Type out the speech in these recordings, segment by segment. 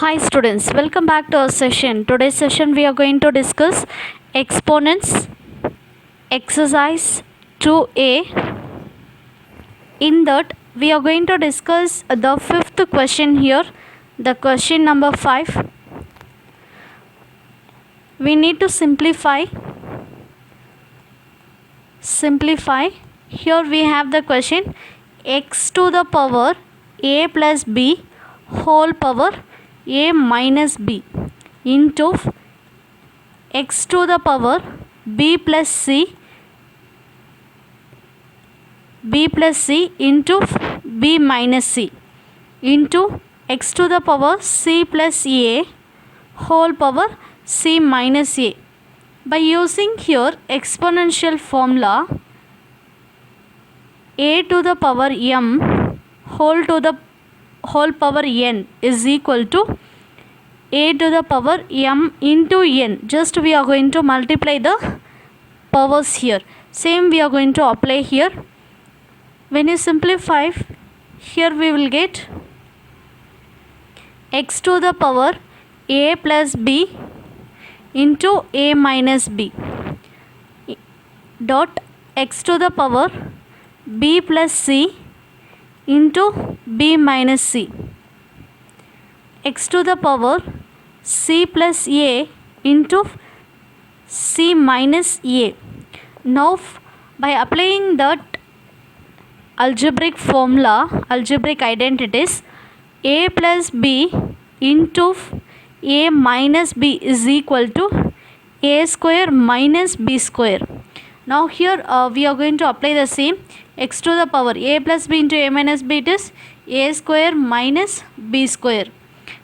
Hi students, welcome back to our session. Today's session we are going to discuss exponents, exercise 2a. In that we are going to discuss the fifth question here, the question number 5. We need to simplify. Here we have the question x to the power a plus b whole power a minus b into x to the power b plus c into b minus c into x to the power c plus a whole power c minus a. By using here exponential formula, a to the power m whole power n is equal to a to the power m into n. Just we are going to multiply the powers here. Same we are going to apply here. When you simplify, here we will get x to the power a plus b into a minus b dot x to the power b plus c into b minus c, x to the power c plus a into c minus a. Now by applying that algebraic formula, algebraic identities, a plus b into a minus b is equal to a square minus b square. Now here we are going to apply the same. X to the power a plus b into a minus b, it is a square minus b square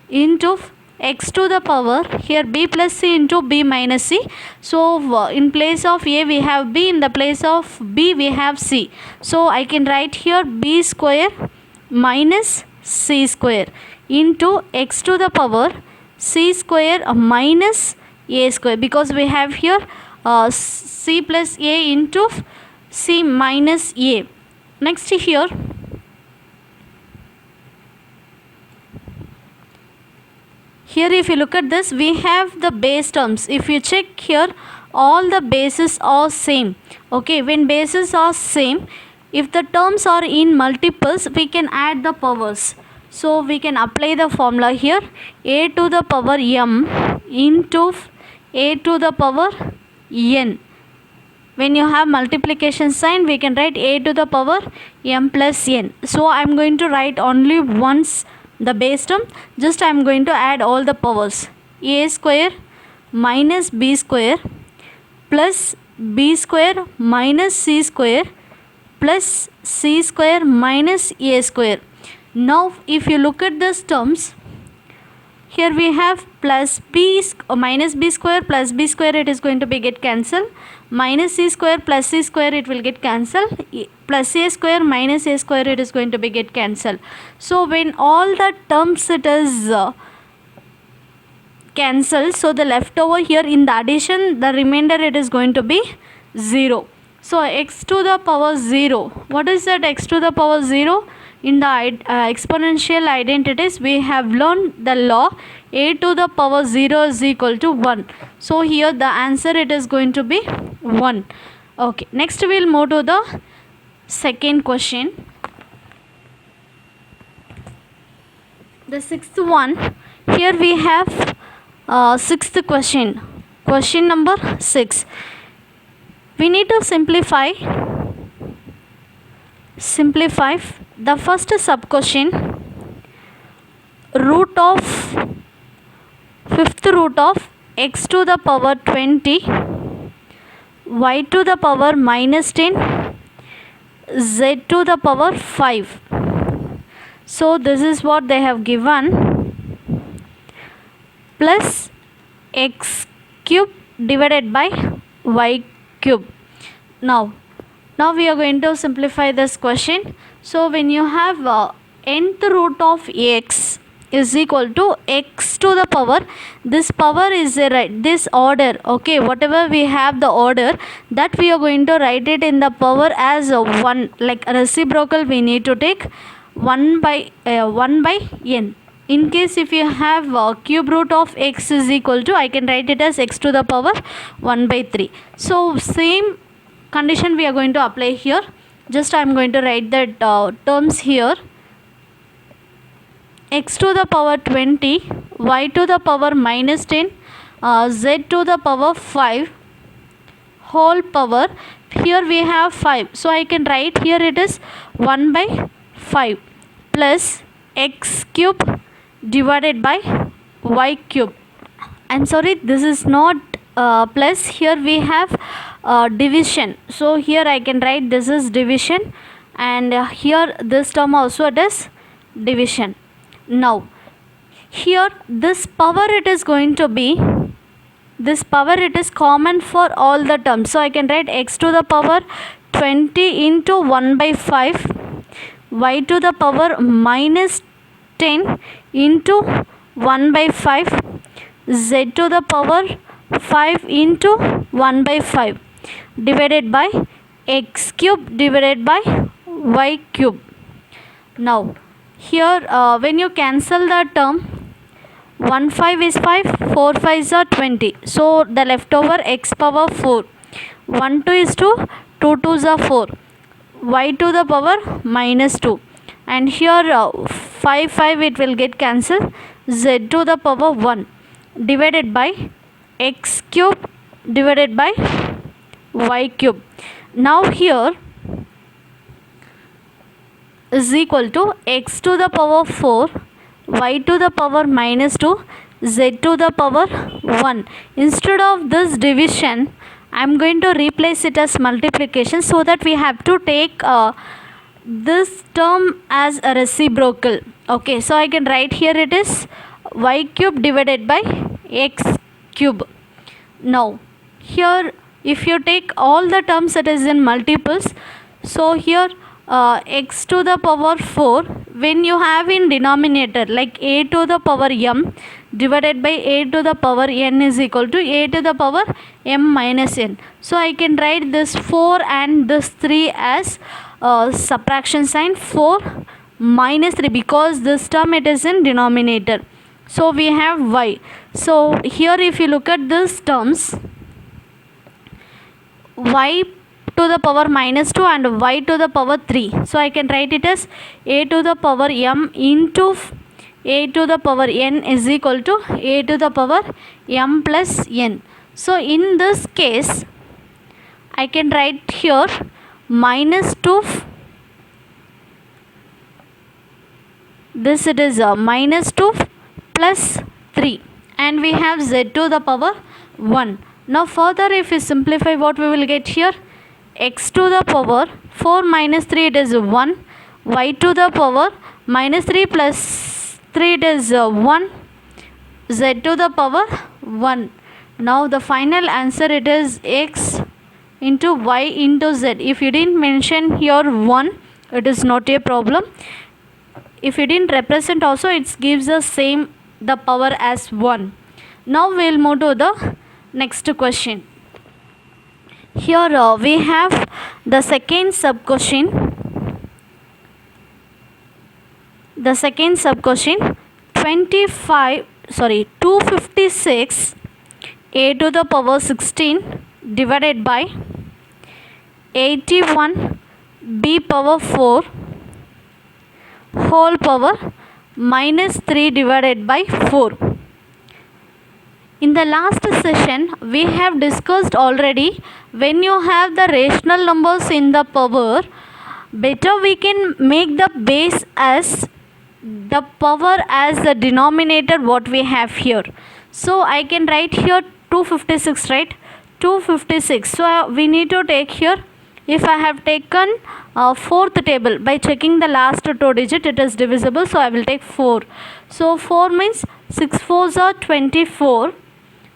into x to the power here b plus c into b minus c. So in place of a we have b, in the place of b we have c. So I can write here b square minus c square into x to the power c square minus a square, because we have here c plus a into c minus a. Next here if you look at this, we have the base terms. If you check here, all the bases are same. Okay, when bases are same, if the terms are in multiples, we can add the powers. So we can apply the formula here, a to the power m into a to the power n. When you have multiplication sign, we can write a to the power m plus n. So I am going to write only once the base term. Just I am going to add all the powers. A square minus b square plus b square minus c square plus c square minus a square. Now if you look at these terms, here we have plus b minus b square plus b square, it is going to be get cancelled. Minus c square plus c square, it will get cancelled. Plus a square minus a square, it is going to be get cancelled. So when all the terms it is cancelled, so the leftover here in the addition, the remainder it is going to be 0. So x to the power 0. What is that x to the power 0? In the exponential identities, we have learned the law a to the power 0 is equal to 1. So here the answer it is going to be 1. Okay, next we will move to the second question. The sixth one. Here we have sixth question. Question number 6. We need to simplify the first sub question, fifth root of x to the power 20 y to the power minus 10 z to the power 5. So this is what they have given, plus x cube divided by y cube. Now we are going to simplify this question. So when you have nth root of x is equal to x to the power, this power is this order. Okay, whatever we have the order, that we are going to write it in the power as 1, like reciprocal we need to take 1 by n. In case if you have cube root of x is equal to, I can write it as x to the power 1 by 3. So same condition we are going to apply here. Just I am going to write that terms here. X to the power 20, y to the power minus 10, z to the power 5 whole power. Here we have 5. So I can write here it is 1 by 5 plus x cube divided by y cube. I'm sorry, this is not plus. Here we have division. So here I can write this is division, and here this term also it is division. Now here this power it is going to be, this power it is common for all the terms. So I can write x to the power 20 into 1 by 5, y to the power minus 10 into 1 by 5, z to the power 5 into 1 by 5 divided by x cube divided by y cube. Now here when you cancel the term, 1 5 is 5, 4 5s are 20. So the leftover x power 4, 1 2 is 2, 2 2s are 4, y to the power minus 2, and here 5 5 it will get cancelled, z to the power 1 divided by x cube divided by y cube. Now here is equal to x to the power 4, y to the power minus 2, z to the power 1. Instead of this division, I am going to replace it as multiplication, so that we have to take this term as a reciprocal. Okay, so I can write here it is y cube divided by x cube. Now here if you take all the terms it is in multiples, so here x to the power 4, when you have in denominator like a to the power m divided by a to the power n is equal to a to the power m minus n. So I can write this 4 and this 3 as subtraction sign, 4 minus 3, because this term it is in denominator. So we have y. So here if you look at these terms, y to the power minus 2 and y to the power 3. So I can write it as a to the power m into a to the power n is equal to a to the power m plus n. So in this case I can write here minus 2, this it is minus 2 plus 3, and we have z to the power 1. Now further if we simplify, what we will get here, x to the power 4 minus 3 it is 1, y to the power minus 3 plus 3 it is 1, z to the power 1. Now the final answer it is x into y into z. If you didn't mention here 1, it is not a problem. If you didn't represent also, it gives the same the power as 1. Now we will move to the next question. Here we have the second sub question. The second sub question, 256 a to the power 16 divided by 81 b power 4 whole power minus 3 divided by 4. In the last session we have discussed already, when you have the rational numbers in the power, better we can make the base as the power as the denominator what we have here. So I can write here 256, right? 256. So we need to take here, if I have taken fourth table, by checking the last two digit it is divisible, so I will take 4. So 4 means 6 4s are 24,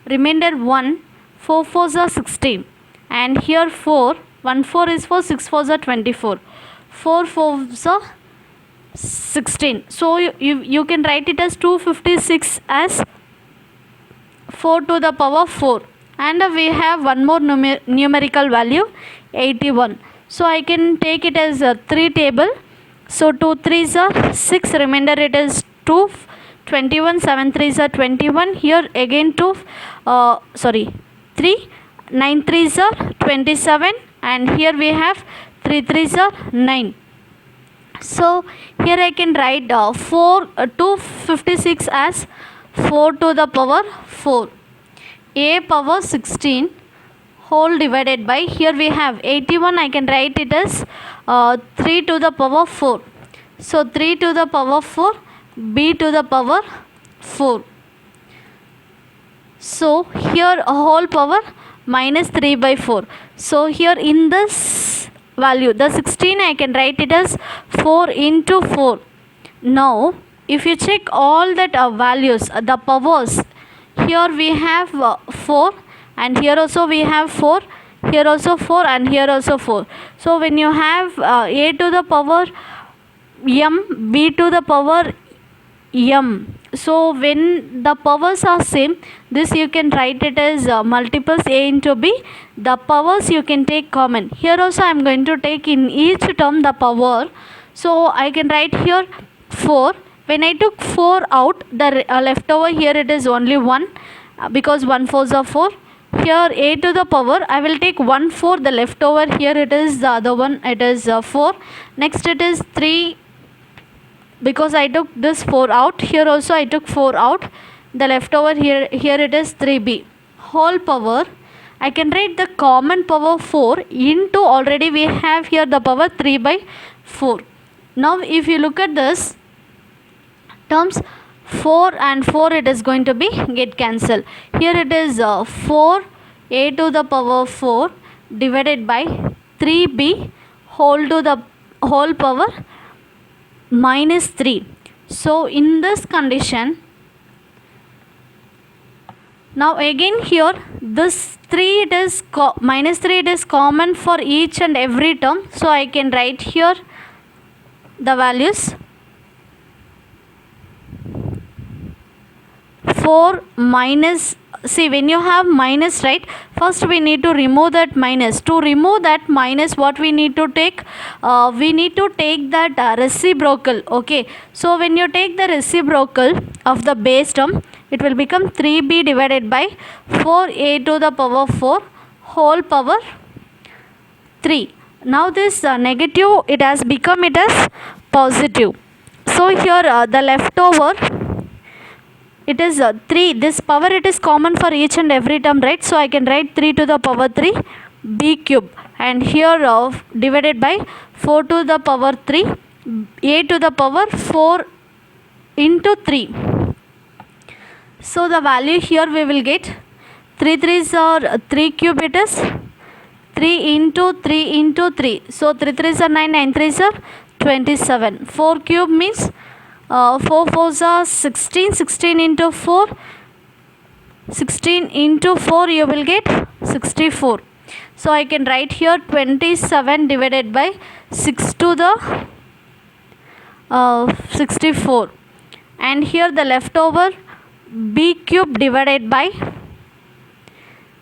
remainder 1, 4 4s are 16, and here 4, 1 4 is 4, 6 4s are 24, 4 4s are 16. So you can write it as 256 as 4 to the power 4, and we have one more numerical value 81. So I can take it as a 3 table. So 2 3s are 6, remainder it is 2, 21, 7 3s are 21. Here again 2, 3, 9 3s are 27, and here we have 3 3s are 9. So here I can write 256 as 4 to the power 4. A power 16 whole divided by, here we have 81, I can write it as 3 to the power 4. So 3 to the power 4, b to the power 4. So here a whole power minus 3 by 4. So here in this value, the 16, I can write it as 4 into 4. Now if you check all that values, the powers, here we have 4, and here also we have 4, here also 4, and here also 4. So when you have a to the power m, b to the power m, so when the powers are same, this you can write it as multiples a into b. The powers you can take common. Here also I am going to take in each term the power. So I can write here 4. When I took 4 out, the left over here it is only 1, because 1 4s are 4. Here a to the power, I will take 1 4, the left over here it is the other one, it is 4. Next it is 3, because I took this 4 out. Here also I took 4 out, the left over here it is 3b whole power. I can write the common power 4 into, already we have here the power 3 by 4. Now if you look at this terms, 4 and 4, it is going to be get cancelled. Here it is 4 a to the power 4 divided by 3b whole to the whole power minus 3. So in this condition, now again here this 3, it is minus 3, it is common for each and every term. So I can write here the values. 4 minus, see when you have minus, right, first we need to remove that minus. To remove that minus, what we need to take, we need to take that reciprocal. Okay, so when you take the reciprocal of the base term, it will become 3b divided by 4a to the power 4 whole power 3. Now this negative, it has become it as positive. So here the leftover, it is 3, this power it is common for each and every term, right? So I can write 3 to the power 3 b cube, and here divided by 4 to the power 3 a to the power 4 into 3. So the value here we will get 3 3s are 3 cube, it is 3 into 3 into 3. So 3 3s are 9, 9 3s are 27. 4 cube means 4 4s are 16, 16 into 4, 16 into 4 you will get 64. So I can write here 27 divided by 6 to the 64, and here the leftover b cube divided by,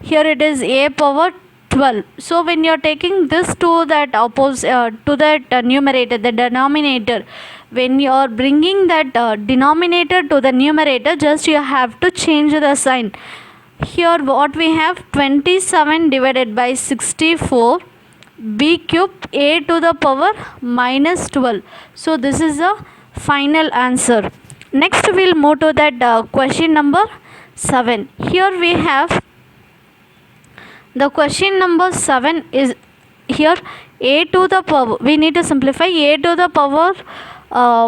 here it is a power 12. So when you are taking this to that numerator, the denominator, when you are bringing that denominator to the numerator, just you have to change the sign. Here what we have, 27 divided by 64 b cube a to the power minus 12. So this is the final answer. Next we will move to that question number 7. Here we have the question number 7 is here a to the power, we need to simplify, a to the power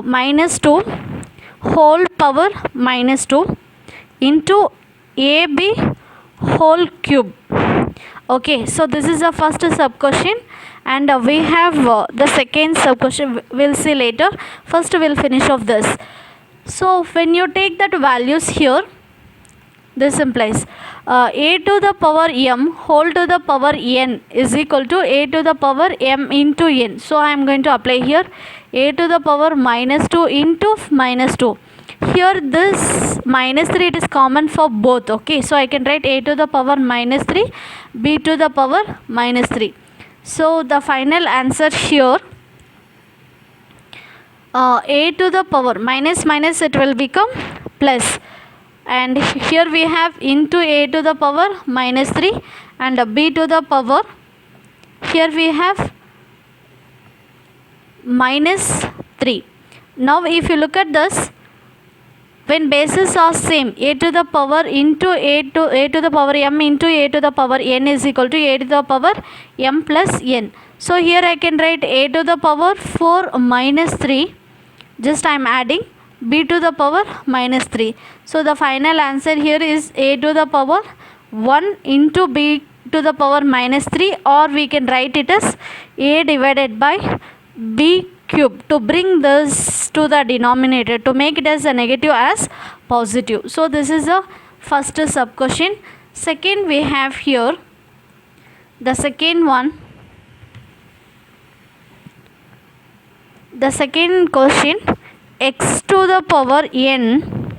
minus 2 whole power minus 2 into ab whole cube. Okay, so this is the first sub question, and we have the second sub question, we'll see later. First we'll finish off this. So when you take that values here, this implies a to the power m whole to the power n is equal to a to the power m into n. So I am going to apply here a to the power minus 2 into minus 2. Here this minus 3, it is common for both. Okay, so I can write a to the power minus 3 b to the power minus 3. So the final answer here, a to the power minus minus, it will become plus, and here we have into a to the power minus 3 and b to the power, here we have minus 3. Now if you look at this, when bases are same, a to the power into a to the power m into a to the power n is equal to a to the power m plus n. So here I can write a to the power 4 minus 3, just I am adding b to the power minus 3. So the final answer here is a to the power 1 into b to the power minus 3, or we can write it as a divided by b cube to bring this to the denominator, to make it as a negative as positive. So this is the first sub question. Second, we have here the second one. The second question, x to the power n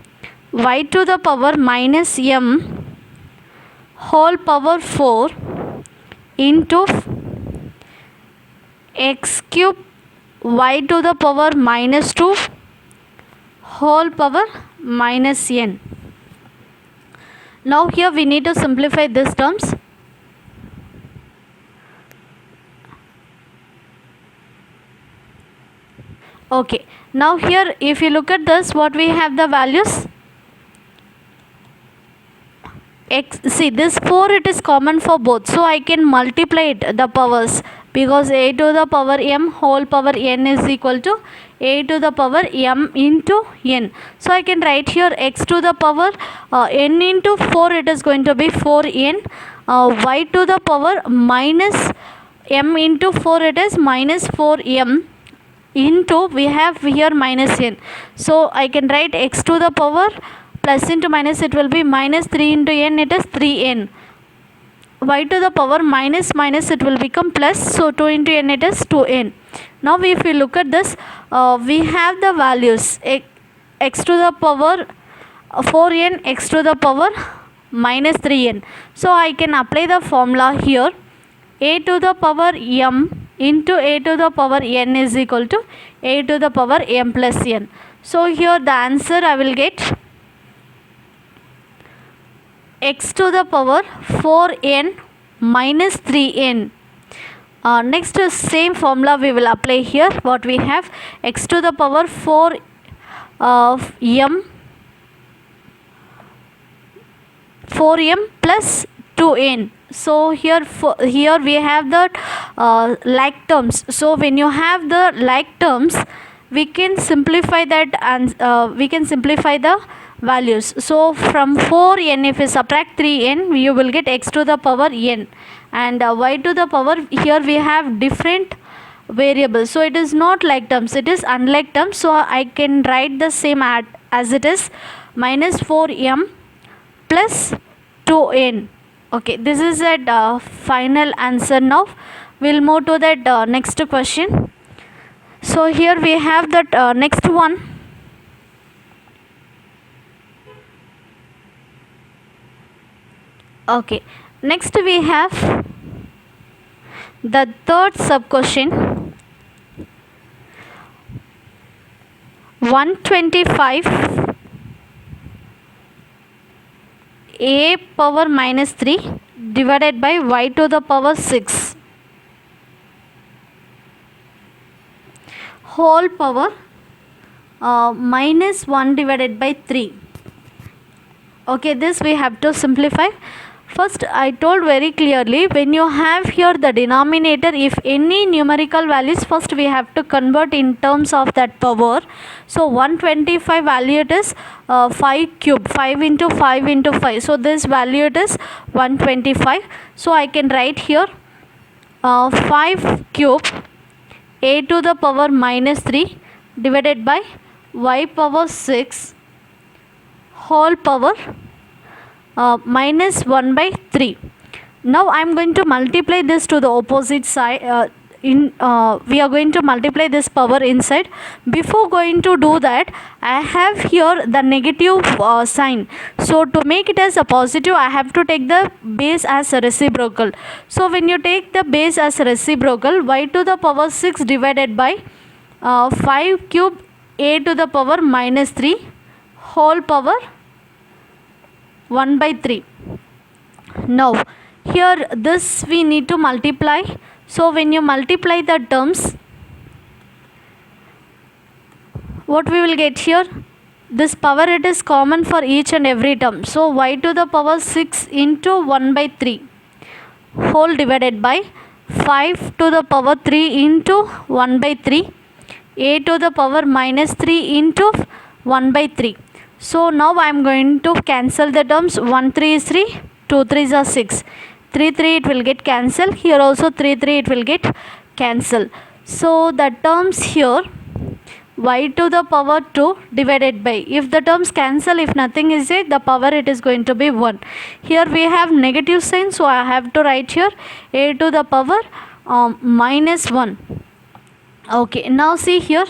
y to the power minus m whole power 4 into x cube y to the power minus 2 whole power minus n. Now here we need to simplify these terms. Okay, now here if you look at this, what we have the values, x, see this 4, it is common for both, so I can multiply it, the powers, because a to the power m whole power n is equal to a to the power m into n. So I can write here x to the power n into 4, it is going to be 4n, y to the power minus m into 4, it is minus 4m, into we have here minus n. So I can write x to the power plus into minus, it will be minus 3 into n, it is 3n. Y to the power minus minus, it will become plus, so 2 into n, it is 2n. Now if we look at this, we have the values x to the power 4n, x to the power minus 3n. So I can apply the formula here, a to the power m into a to the power n is equal to a to the power m plus n. So here the answer I will get x to the power 4n minus 3n. Next same formula we will apply here. What we have, x to the power 4 4m plus 2n. So here we have the like terms. So when you have the like terms, we can simplify that, and we can simplify the values. So from 4n, if you subtract 3n, you will get x to the power n, and y to the power, here we have different variables, so it is not like terms, it is unlike terms. So I can write the same as it is, minus 4m plus 2n. Okay, this is that final answer. Now we'll move to that next question. So here we have that next one. Okay, next we have the third sub question, 125 a power minus 3 divided by y to the power 6 whole power minus 1 divided by 3. Okay, this we have to simplify. First, I told very clearly, when you have here the denominator, if any numerical values, first we have to convert in terms of that power. So 125 value it is 5 cube, 5 into 5 into 5. So this value it is 125. So I can write here 5 cube a to the power minus 3 divided by y power 6 whole power minus 1 by 3. Now I am going to multiply this to the opposite side. We are going to multiply this power inside. Before going to do that, I have here the negative sign. So to make it as a positive, I have to take the base as a reciprocal. So when you take the base as a reciprocal, y to the power 6 divided by 5 cube a to the power minus 3 whole power 1 by 3. Now here this we need to multiply. So when you multiply the terms, what we will get here, this power it is common for each and every term. So y to the power 6 into 1 by 3 whole divided by 5 to the power 3 into 1 by 3, a to the power minus 3 into 1 by 3. So now I am going to cancel the terms. 1 3 is 3, 2 3s are 6, 3 3 it will get cancelled. Here also 3 3 it will get cancelled. So the terms here y to the power 2 divided by, if the terms cancel, if nothing is there, the power it is going to be 1. Here we have negative sign, so I have to write here a to the power minus 1. Okay, now see here,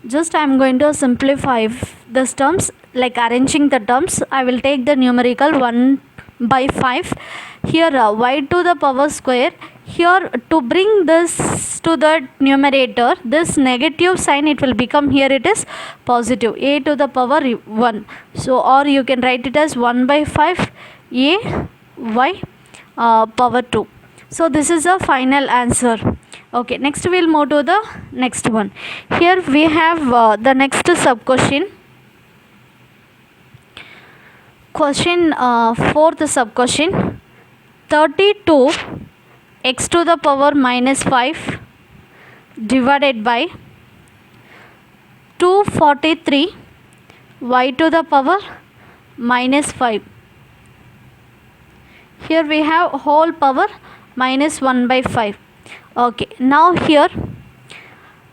just I am going to simplify these terms, like arranging the terms. I will take the numerical 1 by 5. Here y to the power square. Here to bring this to the numerator, this negative sign it will become, here it is positive, a to the power 1. So or you can write it as 1 by 5 a y power 2. So this is the final answer. Okay, next we will move to the next one. Here we have the next sub question. Question fourth sub question. 32 x to the power minus 5 divided by 243 y to the power minus 5. Here we have whole power minus 1 by 5. Okay, now here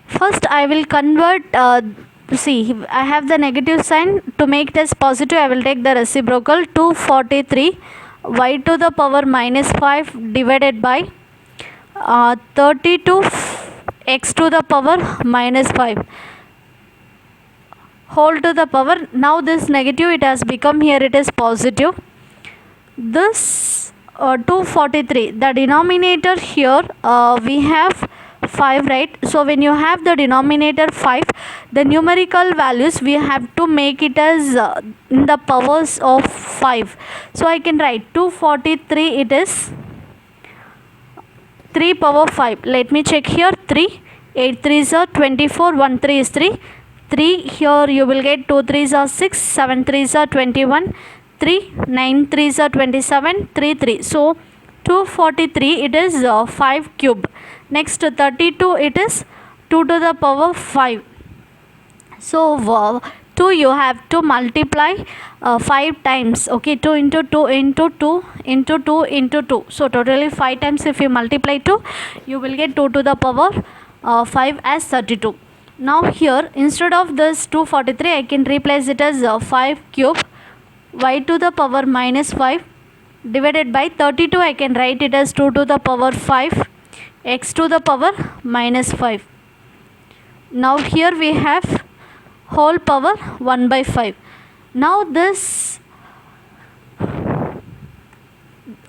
first I will convert, see I have the negative sign. To make this positive, I will take the reciprocal. 243 y to the power minus 5 divided by 32 x to the power minus 5 whole to the power. Now this negative it has become, here it is positive. This 243, the denominator here we have 5, right? So when you have the denominator 5, the numerical values we have to make it as in the powers of 5. So I can write 243, it is 3 power 5. Let me check here. 3, 8 3s are 24, 1 3 is 3, 3 here you will get 2 3s are 6, 7 3s are 21, 3 9 3s are 27, 3 3. So 243 it is 5 cube. Next 32 it is 2 to the power 5. So 2 you have to multiply 5 times. Okay, 2 into 2 into 2 into 2 into 2. So totally 5 times if you multiply 2, you will get 2 to the power 5 as 32. Now here instead of this 243, I can replace it as 5 cube y to the power minus 5 divided by 32. I can write it as 2 to the power 5 x to the power minus 5. Now here we have whole power 1 by 5. Now this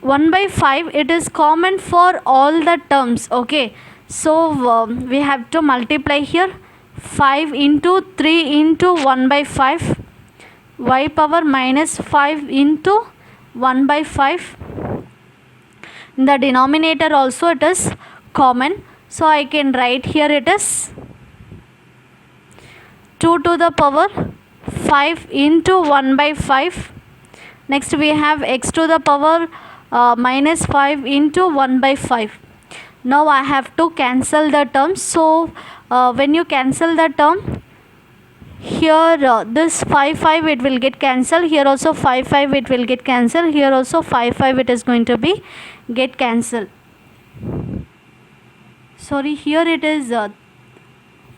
1 by 5 it is common for all the terms. Okay, so we have to multiply here 5 into 3 into 1 by 5 y power minus 5 into 1 by 5. In the denominator also it is common, so I can write here it is 2 to the power 5 into 1 by 5. Next we have x to the power minus 5 into 1 by 5. Now I have to cancel the terms. So when you cancel the term, here this 5 it will get cancelled. Here also 5 it will get cancelled. Here also 5 it is going to be get cancelled. Sorry, here it is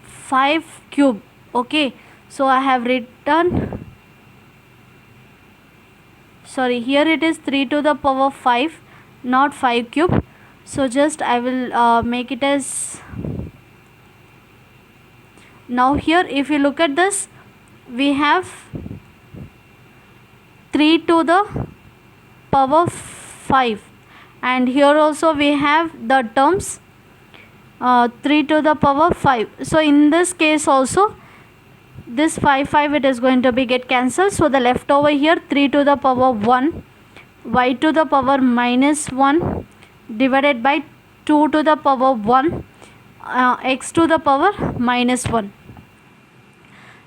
5 cube. Okay, so I have written, sorry, here it is 3 to the power 5, not 5 cube. So just I will make it as, now here if you look at this, we have 3 to the power 5, and here also we have the terms 3 to the power 5. So in this case also this 5 it is going to be get cancelled, so the left over here 3 to the power 1 y to the power minus 1 divided by 2 to the power 1 x to the power minus 1.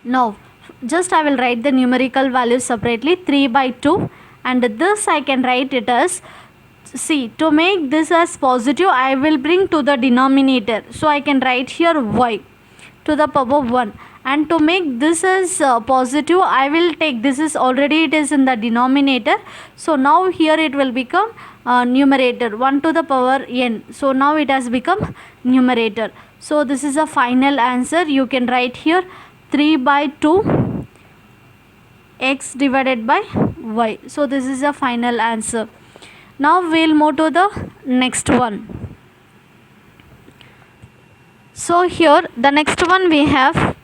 Now just I will write the numerical values separately, 3 by 2, and this I can write it as, see, to make this as positive I will bring to the denominator, so I can write here y to the power 1, and to make this as positive I will take, this is already it is in the denominator, so now here it will become numerator 1 to the power n, so now it has become numerator. So this is a final answer. You can write here 3 by 2 x divided by y. So this is a final answer. Now we will move to the next one. So here the next one we have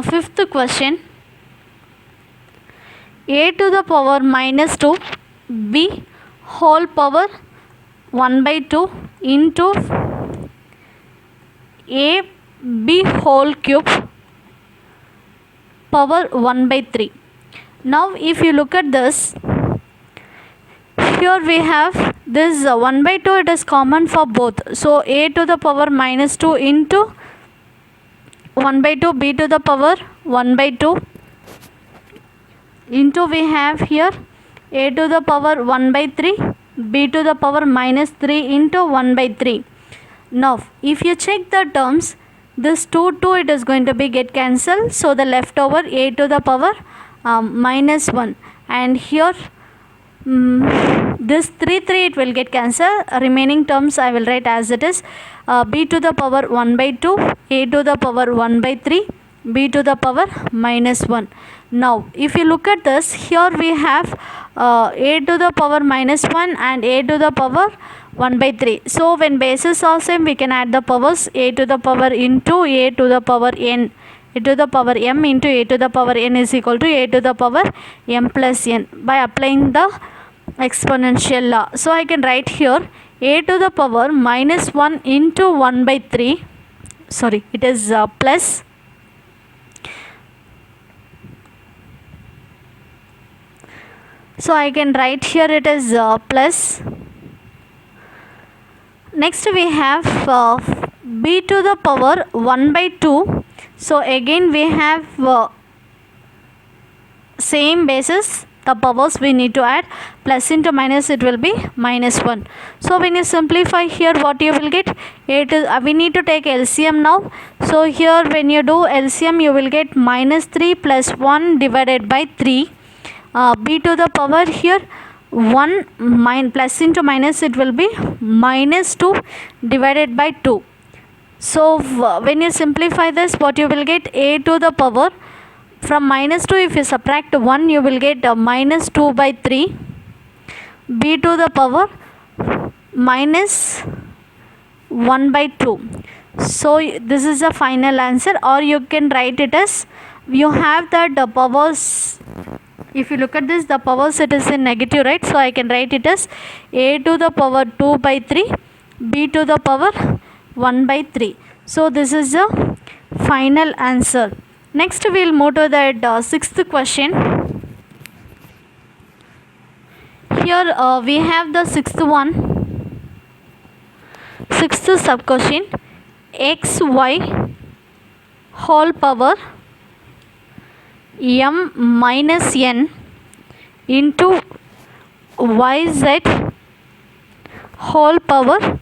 fifth question, a to the power minus 2 b whole power 1 by 2 into a b whole cube power 1 by 3. Now if you look at this, here we have this 1 by 2, it is common for both, so a to the power minus 2 into 1 by 2 b to the power 1 by 2 into we have here a to the power 1 by 3 b to the power minus 3 into 1 by 3. Now if you check the terms, this 2 it is going to be get cancelled, so the leftover a to the power minus 1, and here this 3 it will get cancelled, remaining terms I will write as it is, b to the power 1 by 2 a to the power 1 by 3 b to the power minus 1. Now if you look at this, here we have a to the power minus 1 and a to the power 1 by 3. So when bases are same, we can add the powers, a to the power into a to the power n, a to the power m into a to the power n is equal to a to the power m plus n by applying the exponential law. So I can write here a to the power minus 1 into 1 by 3, sorry, it is plus so I can write here it is plus. Next we have b to the power 1 by 2, so again we have same basis, the powers we need to add, plus into minus it will be minus 1. So when you simplify here, what you will get, we need to take LCM now. So here when you do LCM you will get minus 3 plus 1 divided by 3, b to the power here 1 plus into minus it will be minus 2 divided by 2. So when you simplify this, what you will get, a to the power from minus 2 if you subtract 1 you will get minus 2 by 3 b to the power minus 1 by 2. So this is the final answer, or you can write it as, you have that the powers, if you look at this, the powers it is in negative, right? So I can write it as a to the power 2 by 3 b to the power 1 by 3. So this is the final answer. Next we will move to that sixth question. Here we have the sixth sub question, x y whole power m minus n into y z whole power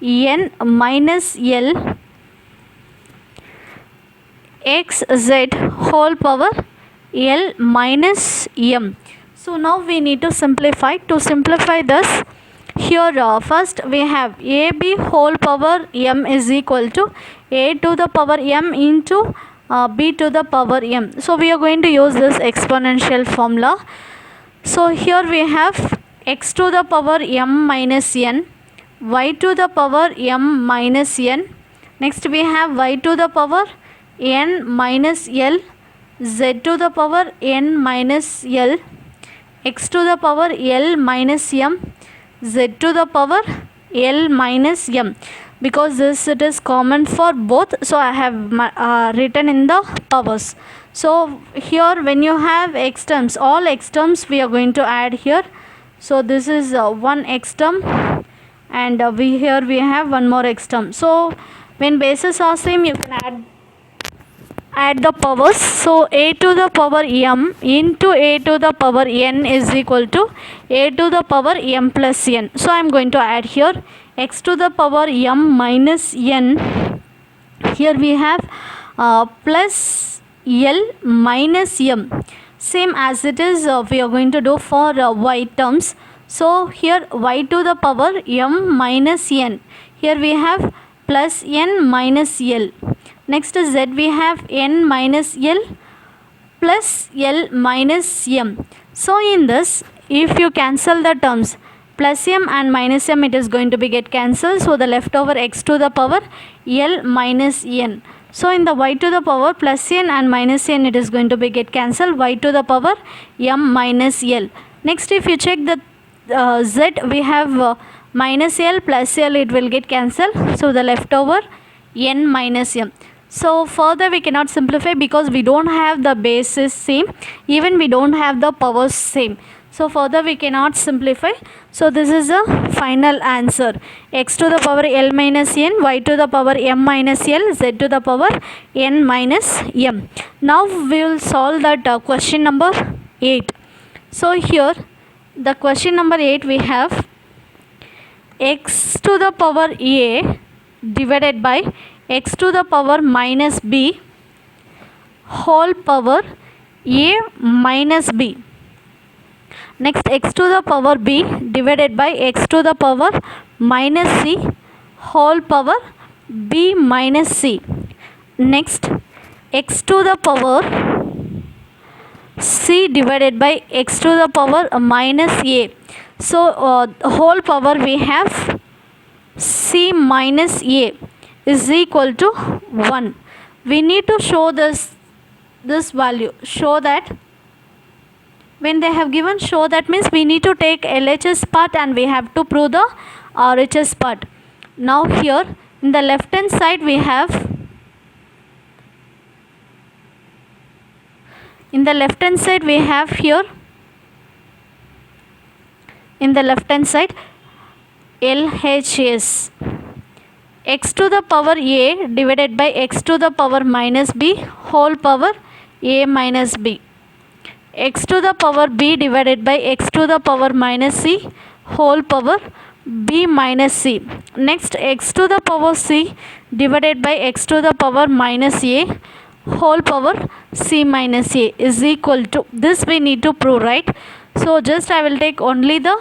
n minus l x z whole power l minus m. So now we need to simplify. To simplify this, here first we have ab whole power m is equal to a to the power m into b to the power m. So we are going to use this exponential formula. So here we have x to the power m minus n, y to the power m minus n. Next we have y to the power n minus l, z to the power n minus l, x to the power l minus m, z to the power l minus m. because this it is common for both, so I have written in the powers. So here when you have x terms, all x terms we are going to add here. So this is one x term, and here we have one more x term. So when bases are same, you can add the powers. So a to the power m into a to the power n is equal to a to the power m plus n. So I am going to add here x to the power m minus n. Here we have plus l minus m, same as it is we are going to do for y terms. So here y to the power m minus n, here we have plus n minus l. Next is z, we have n minus l plus l minus m. So in this, if you cancel the terms, plus m and minus m, it is going to be get cancelled. So the leftover x to the power l minus n. So in the y to the power plus n and minus n, it is going to be get cancelled, y to the power m minus l. Next, if you check the z, we have minus l plus l, it will get cancelled. So the leftover n minus m. So further we cannot simplify because we don't have the bases same, even we don't have the powers same. So further we cannot simplify. So this is the final answer: x to the power l minus n, y to the power m minus l, z to the power n minus m. Now we will solve that question number 8. So here the question number 8, we have x to the power a divided by x to the power minus b whole power a minus b. Next, x to the power b divided by x to the power minus c whole power b minus c. Next, x to the power c divided by x to the power minus a. So whole power we have c minus a is equal to 1. We need to show this value. Show that when they have given show, that means we need to take LHS part and we have to prove the RHS part. Now here in the left hand side we have, in the left hand side we have here, in the left hand side LHS, x to the power a divided by x to the power minus b whole power a minus b, x to the power b divided by x to the power minus c whole power b minus c. Next, x to the power c divided by x to the power minus a whole power c minus a is equal to, this we need to prove, right? So just I will take only the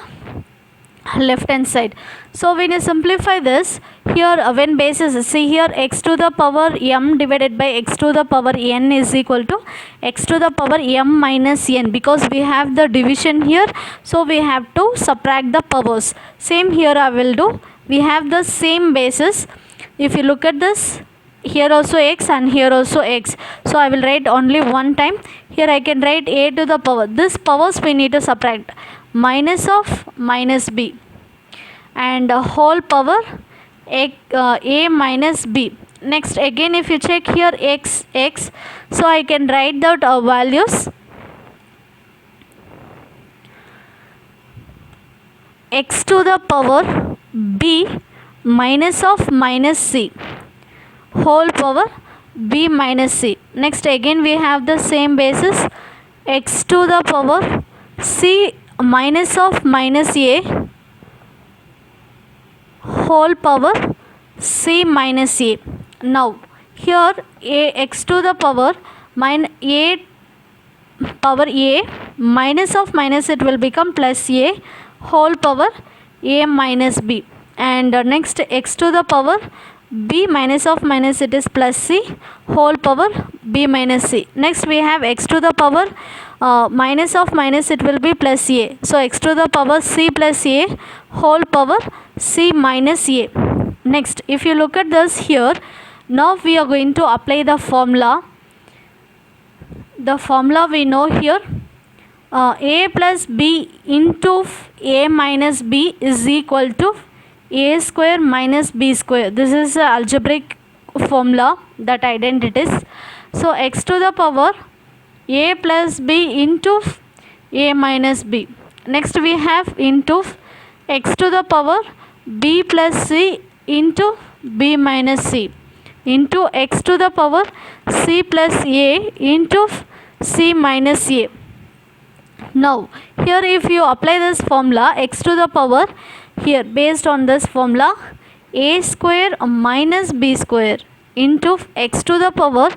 left hand side. So when you simplify this, here when bases, see here x to the power m divided by x to the power n is equal to x to the power m minus n, because we have the division here, so we have to subtract the powers. Same here I will do. We have the same bases. If you look at this, here also x and here also x, so I will write only one time. Here I can write a to the power, this powers we need to subtract, minus of minus b, and whole power a minus b. Next, again if you check here x, so I can write that values x to the power b minus of minus c whole power b minus c. Next, again we have the same basis, x to the power c minus of minus a whole power c minus a. Now here x to the power a power a minus of minus, it will become plus a whole power a minus b, and next x to the power b minus of minus, it is plus c whole power b minus c. Next we have x to the power minus of minus, it will be plus a, so x to the power c plus a whole power c minus a. Next, if you look at this here, now we are going to apply the formula. The formula we know here, a plus b into a minus b is equal to a square minus b square. This is a algebraic formula that identities. So x to the power a plus b into a minus b. Next we have into x to the power b plus c into b minus c into x to the power c plus a into c minus a. Now here if you apply this formula, x to the power, here based on this formula, a square minus b square into x to the power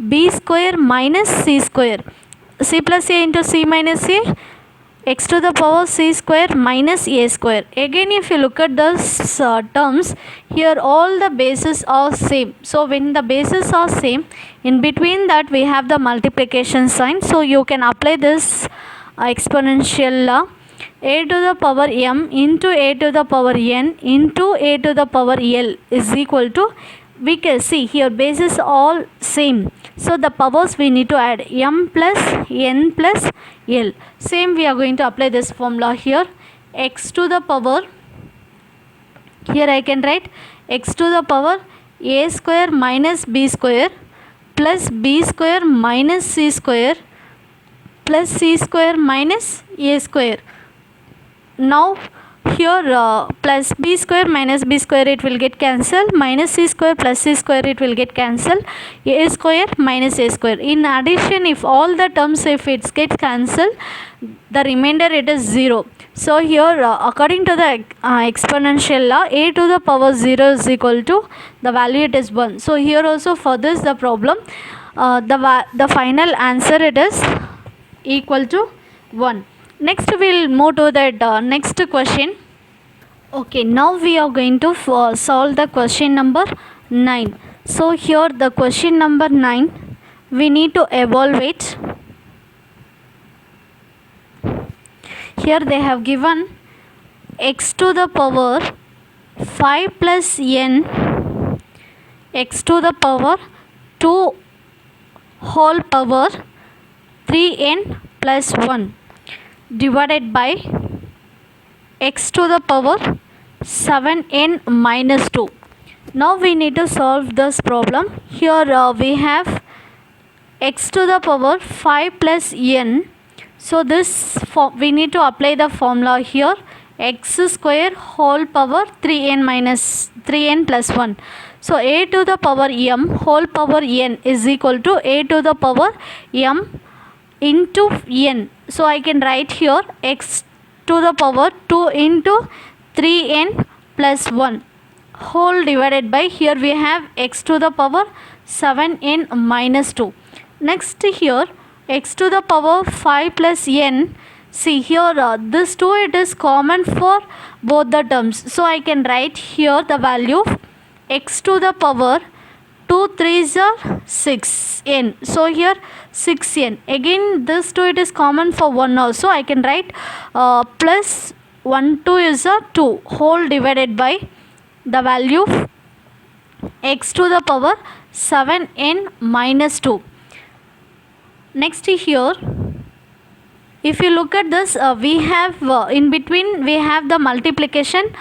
b square minus c square, c plus a into c minus a, x to the power c square minus a square. Again if you look at those terms, here all the bases are same. So when the bases are same, in between that we have the multiplication sign. So you can apply this exponential law. A to the power m into a to the power n into a to the power l is equal to, we can see here bases all same. So the powers we need to add m plus n plus l. Same we are going to apply this formula here. X to the power, here I can write x to the power a square minus b square plus b square minus c square plus c square minus a square. Now here plus b square minus b square it will get cancelled, minus c square plus c square it will get cancelled, a square minus a square. In addition, if all the terms if it gets cancelled, the remainder it is 0. So here according to the exponential law, a to the power 0 is equal to the value it is 1. So here also for this the problem, the final answer it is equal to 1. Next we will move to that next question. Okay, now we are going to solve the question number 9. So here the question number 9 we need to evaluate. Here they have given x to the power 5 plus n, x to the power 2 whole power 3n plus 1 divided by x to the power 7n minus 2. Now we need to solve this problem. Here we have x to the power 5 plus n. So this we need to apply the formula here, x square whole power 3n plus 1. So a to the power m whole power n is equal to a to the power m into n. So I can write here x to the power 2 into 3n plus 1 whole divided by, here we have x to the power 7n minus 2. Next here x to the power 5 plus n. See here this 2 it is common for both the terms. So I can write here the value of x to the power 2 3s are 6n. So here 6n. Again this 2 it is common for 1 also. I can write plus 1 2 is a 2 whole divided by the value of x to the power 7n minus 2. Next here if you look at this, we have in between we have the multiplication,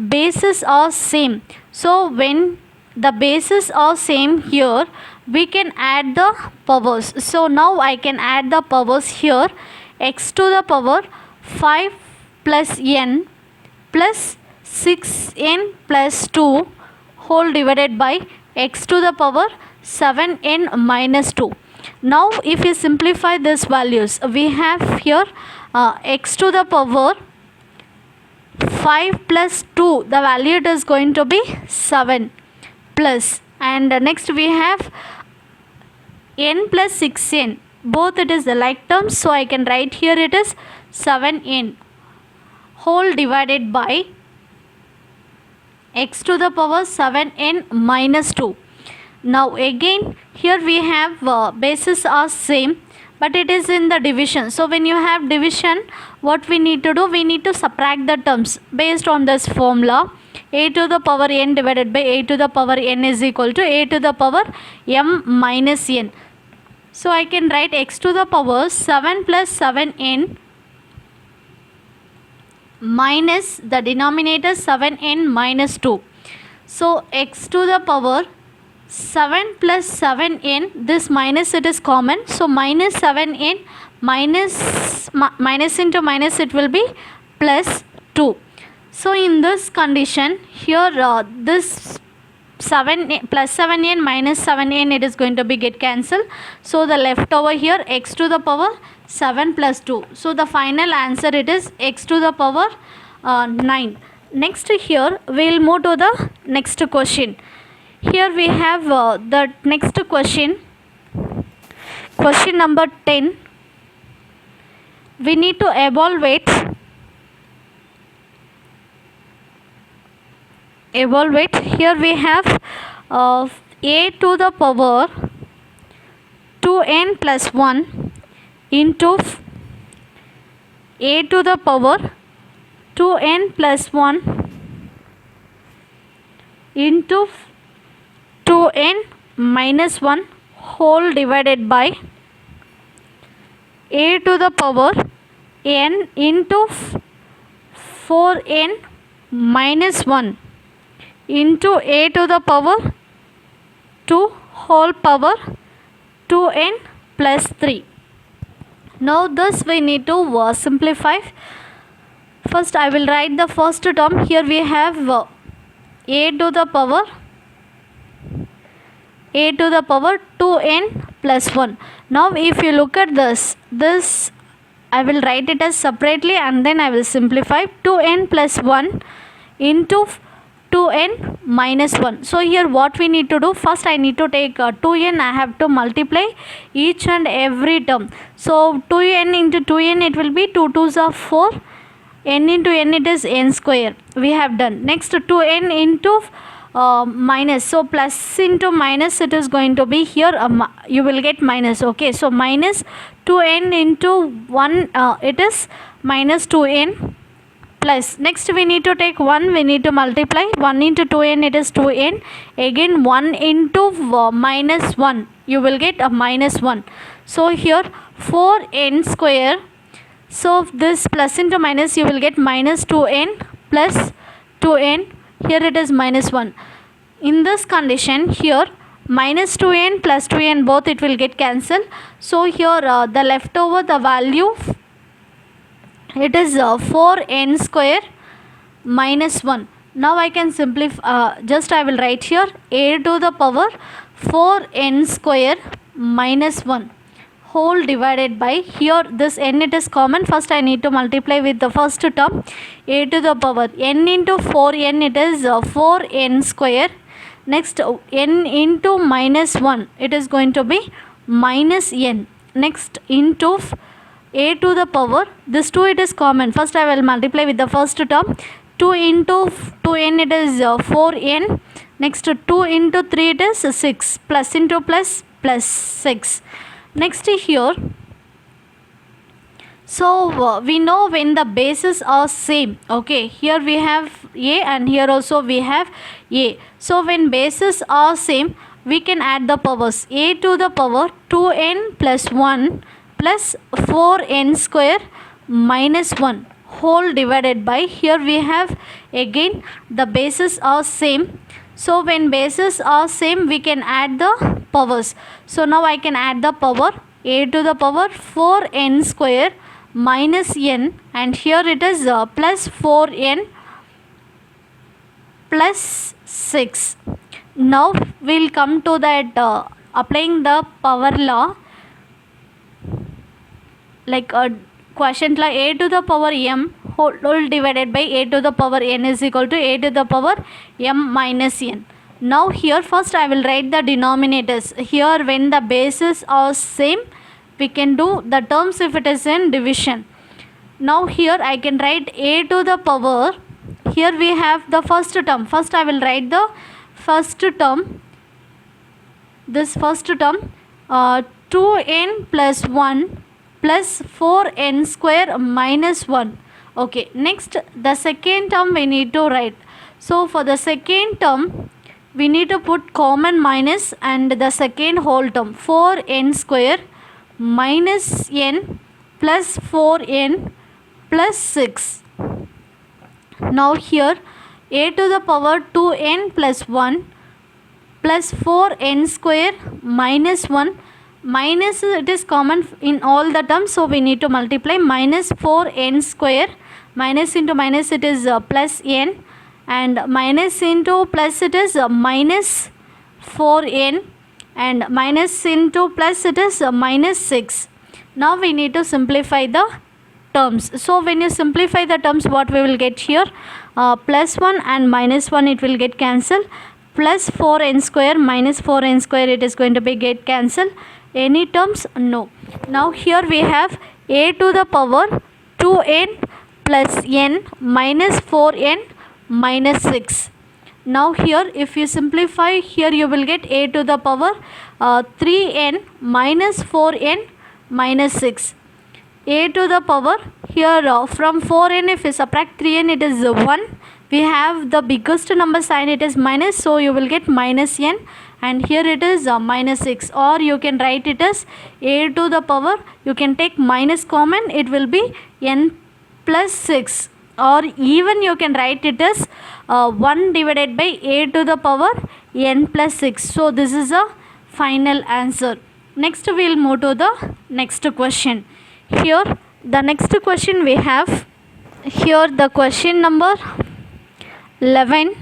bases are same. So when the bases are same here, we can add the powers. So now I can add the powers here, x to the power 5 plus n plus 6n plus 2 whole divided by x to the power 7n minus 2. Now if you simplify these values, we have here x to the power 5 plus 2, the value it is going to be 7 plus, and next we have n plus 6n, both it is the like terms. So I can write here it is 7n whole divided by x to the power 7n minus 2. Now again here we have bases are same, but it is in the division. So when you have division, what we need to do, we need to subtract the terms based on this formula. A to the power n divided by a to the power n is equal to a to the power m minus n. So I can write x to the power 7 plus 7n minus the denominator 7n minus 2. So x to the power 7 plus 7n, this minus it is common, so minus 7n minus into minus it will be plus 2. So in this condition here this 7 plus 7n minus 7n it is going to be get cancelled, so the left over here x to the power 7 plus 2. So the final answer it is x to the power 9. Next here we will move to the next question. Here we have the next question number 10. We need to evaluate here we have a to the power 2n plus 1 into a to the power 2n plus 1 into 2n minus 1 whole divided by a to the power n into 4n minus 1 into a to the power 2 whole power 2n plus 3. Now this we need to simplify. First I will write the first term. Here we have a to the power 2n plus 1. Now if you look at this I will write it as separately and then I will simplify. 2n plus 1 into 2n minus 1. So here what we need to do, first I need to take 2n, I have to multiply each and every term. So 2n into 2n it will be 2 2s are 4, n into n it is n square, we have done. Next 2n into minus, so plus into minus it is going to be here you will get minus. Okay, so minus 2n into 1 it is minus 2n plus, next we need to take 1, we need to multiply 1 into 2n it is 2n, again 1 into minus 1 you will get a minus 1. So here 4n square, so this plus into minus you will get minus 2n plus 2n, here it is minus 1. In this condition here minus 2n plus 2n both it will get cancelled, so here the leftover the value it is 4n square minus 1. Now I can simplify, just I will write here a to the power 4n square minus 1 whole divided by, here this n it is common, first I need to multiply with the first term, a to the power n into 4n it is 4n square, next n into minus 1 it is going to be minus n, next into a to the power, this 2 it is common, first I will multiply with the first term, 2 into 2n it is 4n, next 2 into 3 it is 6, plus into plus 6. Next here, so we know when the bases are same. Okay, here we have a and here also we have a, so when bases are same we can add the powers. A to the power 2n plus 1 plus 4n square minus 1 whole divided by, here we have again the bases are same, so when bases are same we can add the powers. So now I can add the power a to the power 4n square minus n, and here it is plus 4n plus 6. Now we will come to that applying the power law, like quotient law, a to the power m whole divided by a to the power n is equal to a to the power m minus n. Now here first I will write the denominators. Here when the bases are same we can do the terms if it is in division. Now here I can write a to the power, here we have the first term, first I will write the first term, this first term 2n plus 1 plus 4n square minus 1. Okay, next the second term we need to write. So for the second term we need to put common minus and the second whole term 4n square minus n plus 4n plus 6. Now here a to the power 2n plus 1 plus 4n square minus 1, minus it is common in all the terms, so we need to multiply. Minus 4n square, minus into minus it is plus n, and minus into plus it is minus 4n, and minus into plus it is minus 6. Now we need to simplify the terms. So when you simplify the terms, what we will get here, plus 1 and minus 1 it will get cancelled, plus 4n square minus 4n square it is going to be get cancelled. Any terms? No. Now here we have a to the power 2n plus n minus 4n minus 6. Now here if you simplify, here you will get a to the power 3n minus 4n minus 6. A to the power here from 4n, if you subtract 3n it is 1. We have the biggest number sign, it is minus, so you will get minus n, and here it is minus 6, or you can write it as a to the power, you can take minus common, it will be n plus 6, or even you can write it as 1 divided by a to the power n plus 6. So this is a final answer. Next we will move to the next question. Here the next question we have, here the question number 11,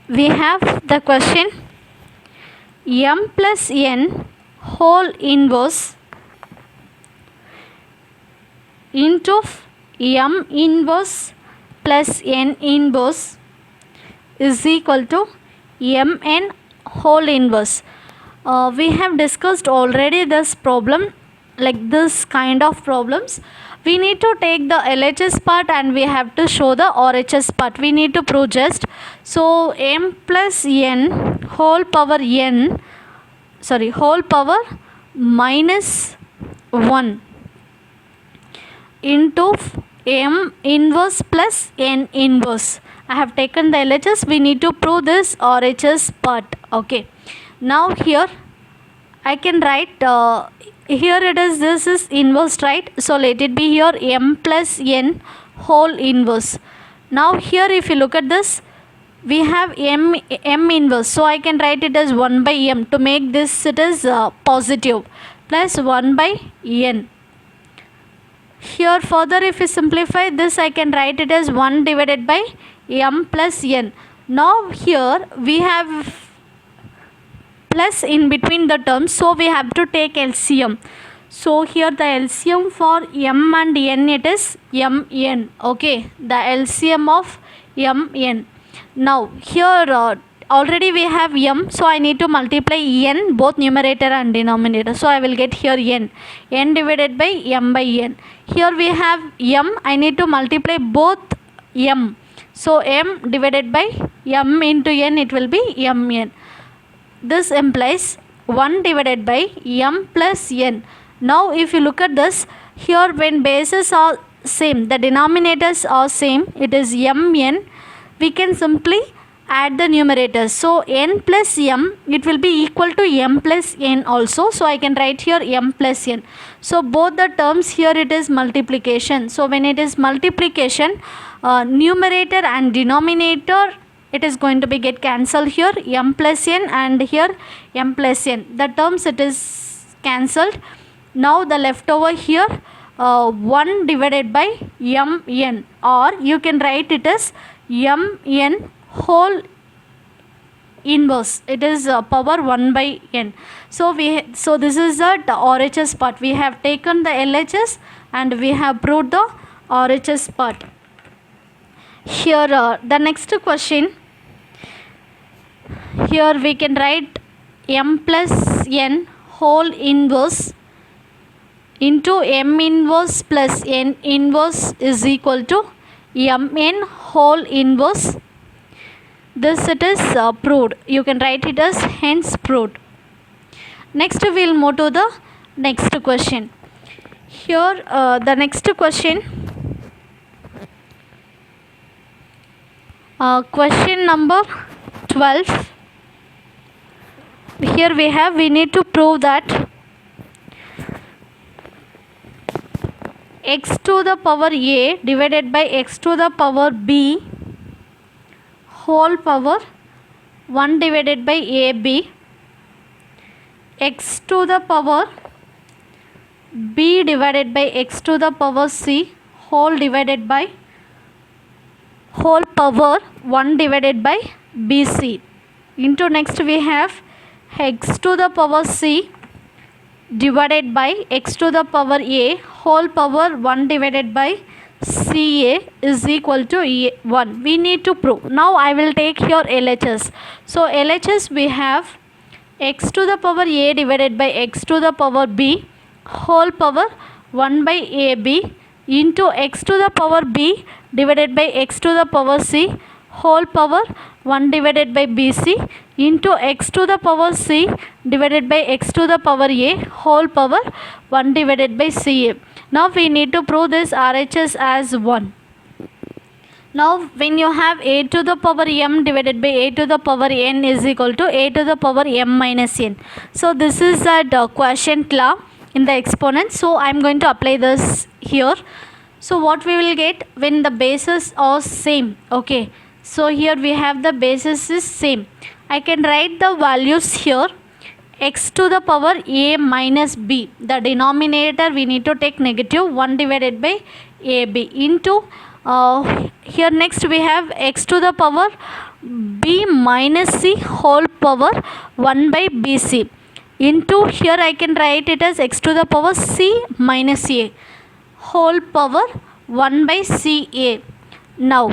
we have the question m plus n whole inverse into m inverse plus n inverse is equal to mn whole inverse. We have discussed already this problem, like this kind of problems. We need to take the LHS part and we have to show the RHS part. We need to prove just. So m plus n whole power minus 1 into m inverse plus n inverse. I have taken the LHS. We need to prove this RHS part. Okay. Now here I can write here it is, this is inverse, right? So let it be here m plus n whole inverse. Now here if you look at this, we have m inverse, so I can write it as 1 by m. To make this it is positive, plus 1 by n. Here further if you simplify this, I can write it as 1 divided by m plus n. Now here we have plus in between the terms, so we have to take LCM. So here the LCM for m and n, it is mn. Okay, the LCM of mn. Now here already we have m, so I need to multiply n both numerator and denominator. So I will get here n divided by m by n. Here we have m, I need to multiply both m. So m divided by m into n, it will be mn. This implies 1 divided by m plus n. Now if you look at this, here when bases are same, the denominators are same, it is mn, we can simply add the numerators. So n plus m, it will be equal to m plus n also. So I can write here m plus n. So both the terms, here it is multiplication. So when it is multiplication, numerator and denominator, it is going to be get cancelled here, m plus n and here m plus n. The terms it is cancelled. Now the leftover here 1 divided by mn, or you can write it as mn whole inverse. It is power 1 by n. So this is the RHS part. We have taken the LHS and we have proved the RHS part. Here the next question, here we can write m plus n whole inverse into m inverse plus n inverse is equal to mn whole inverse. This it is proved. You can write it as hence proved. Next we will move to the next question. Here the next question, question number 12. Here we need to prove that x to the power a divided by x to the power b whole power 1 divided by ab, x to the power b divided by x to the power c whole divided by whole power 1 divided by bc into next we have x to the power c divided by x to the power a whole power 1 divided by ca is equal to 1. We need to prove. Now I will take here LHS. So LHS we have x to the power a divided by x to the power b whole power 1 by ab into x to the power b divided by x to the power c whole power 1 divided by bc into x to the power c divided by x to the power a whole power 1 divided by ca. Now we need to prove this RHS as 1. Now when you have a to the power m divided by a to the power n is equal to a to the power m minus n. So this is that quotient law in the exponent. So I am going to apply this here. So what we will get when the bases are same? Okay, so here we have the bases is same. I can write the values here. X to the power a minus b, the denominator we need to take negative 1 divided by ab into here next we have x to the power b minus c whole power 1 by bc into here I can write it as x to the power c minus a whole power 1 by ca. Now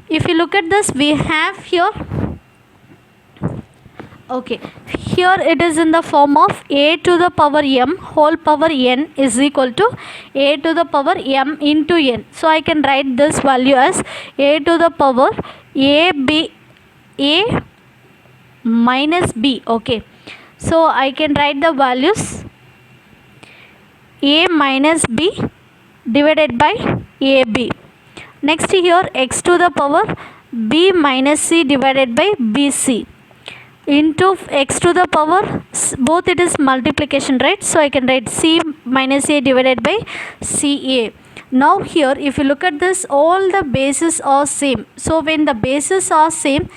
if you look at this we have here, okay, here it is in the form of a to the power m whole power n is equal to a to the power m into n. So I can write this value as a to the power a minus b. Okay, so I can write the values a minus b divided by ab. Next here x to the power b minus c divided by bc into x to the power both it is multiplication, right? So I can write c minus a divided by ca. Now here if you look at this, all the bases are same. So when the bases are same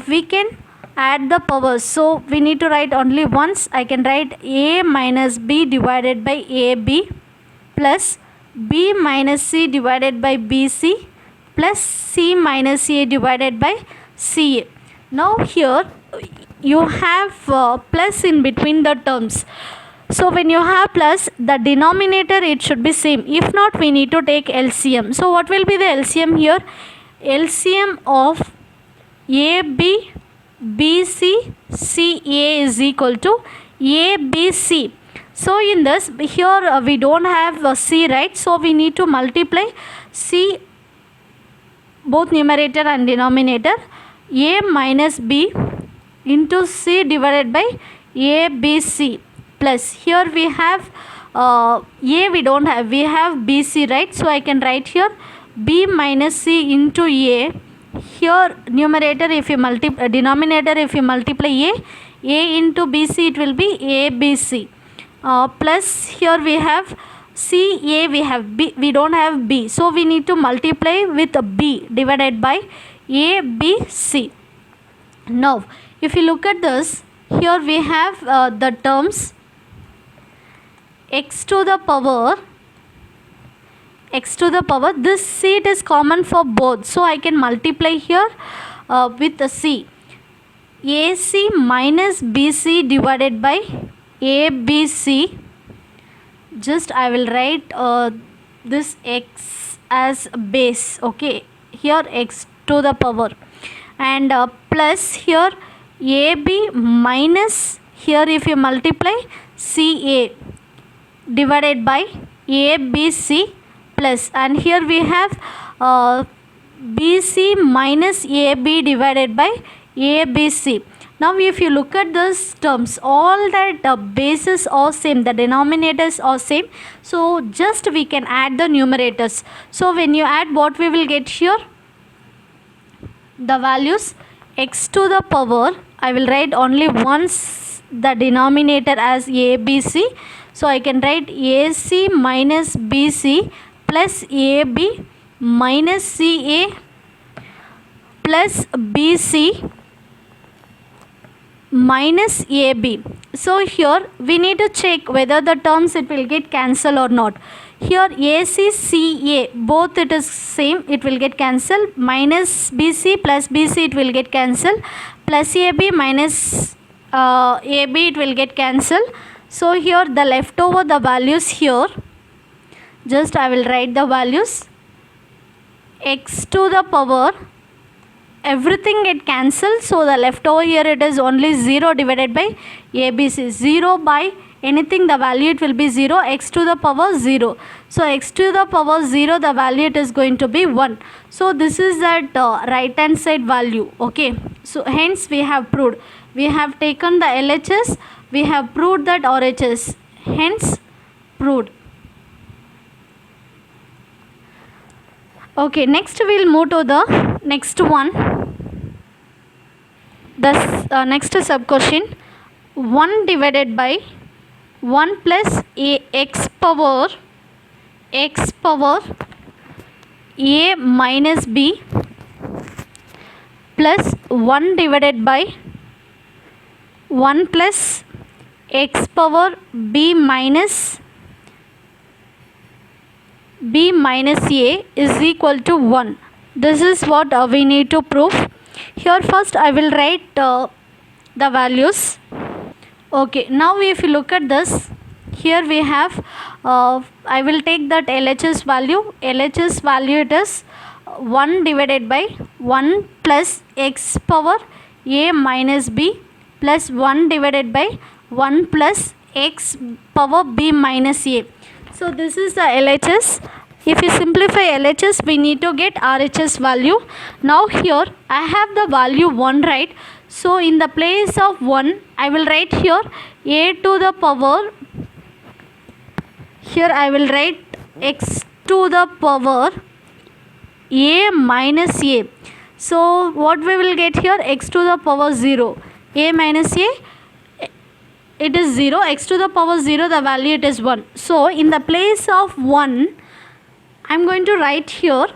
we can add the powers. So we need to write only once. I can write a minus b divided by ab plus b minus c divided by bc plus c minus a divided by ca. Now here you have plus in between the terms. So when you have plus, the denominator it should be same. If not, we need to take LCM. So what will be the LCM here? LCM of AB BC CA is equal to ABC. So in this here we don't have C, right? So we need to multiply C both numerator and denominator. A minus b into c divided by ABC plus here we have a we don't have, we have BC, right? So I can write here b minus c into a. Here numerator if you multiply, denominator if you multiply a into BC it will be ABC plus here we have CA, we have B, we don't have B. So we need to multiply with B divided by ABC. Now if you look at this, here we have the terms x to the power this c it is common for both. So I can multiply here with the c. AC minus BC divided by ABC. Just I will write this x as base. Okay, here x to the power and plus here AB minus here if you multiply CA divided by ABC plus and here we have BC minus AB divided by ABC. Now if you look at these terms, all that bases are same, the denominators are same, so just we can add the numerators. So when you add, what we will get here? The values x to the power, I will write only once the denominator as ABC. So I can write AC minus BC plus AB minus CA plus BC minus AB. So here we need to check whether the terms it will get cancelled or not. Here AC CA both it is same, it will get cancelled. Minus BC plus BC it will get cancelled. Plus AB minus AB it will get cancelled. So here the leftover the values here, just I will write the values. X to the power, everything get cancelled, so the leftover here it is only 0 divided by ABC. 0 by anything the value it will be 0. X to the power 0. So x to the power 0 the value it is going to be 1. So this is that right hand side value. Okay, so hence we have proved, we have taken the LHS, we have proved that RHS, hence proved. Okay, next we will move to the next one. The next sub question, 1 divided by 1 plus x power a minus b plus 1 divided by 1 plus x power b minus a is equal to 1. This is what we need to prove. Here first I will write the values. Okay, now if you look at this, here we have I will take that LHS value. LHS value it is 1 divided by 1 plus x power a minus b plus 1 divided by 1 plus x power b minus a. So this is the LHS. If you simplify LHS, we need to get RHS value. Now here I have the value 1, right? So in the place of 1, I will write here a to the power, here I will write x to the power a minus a. So what we will get here, x to the power 0, a minus a, it is 0, x to the power 0, the value it is 1. So in the place of 1, I am going to write here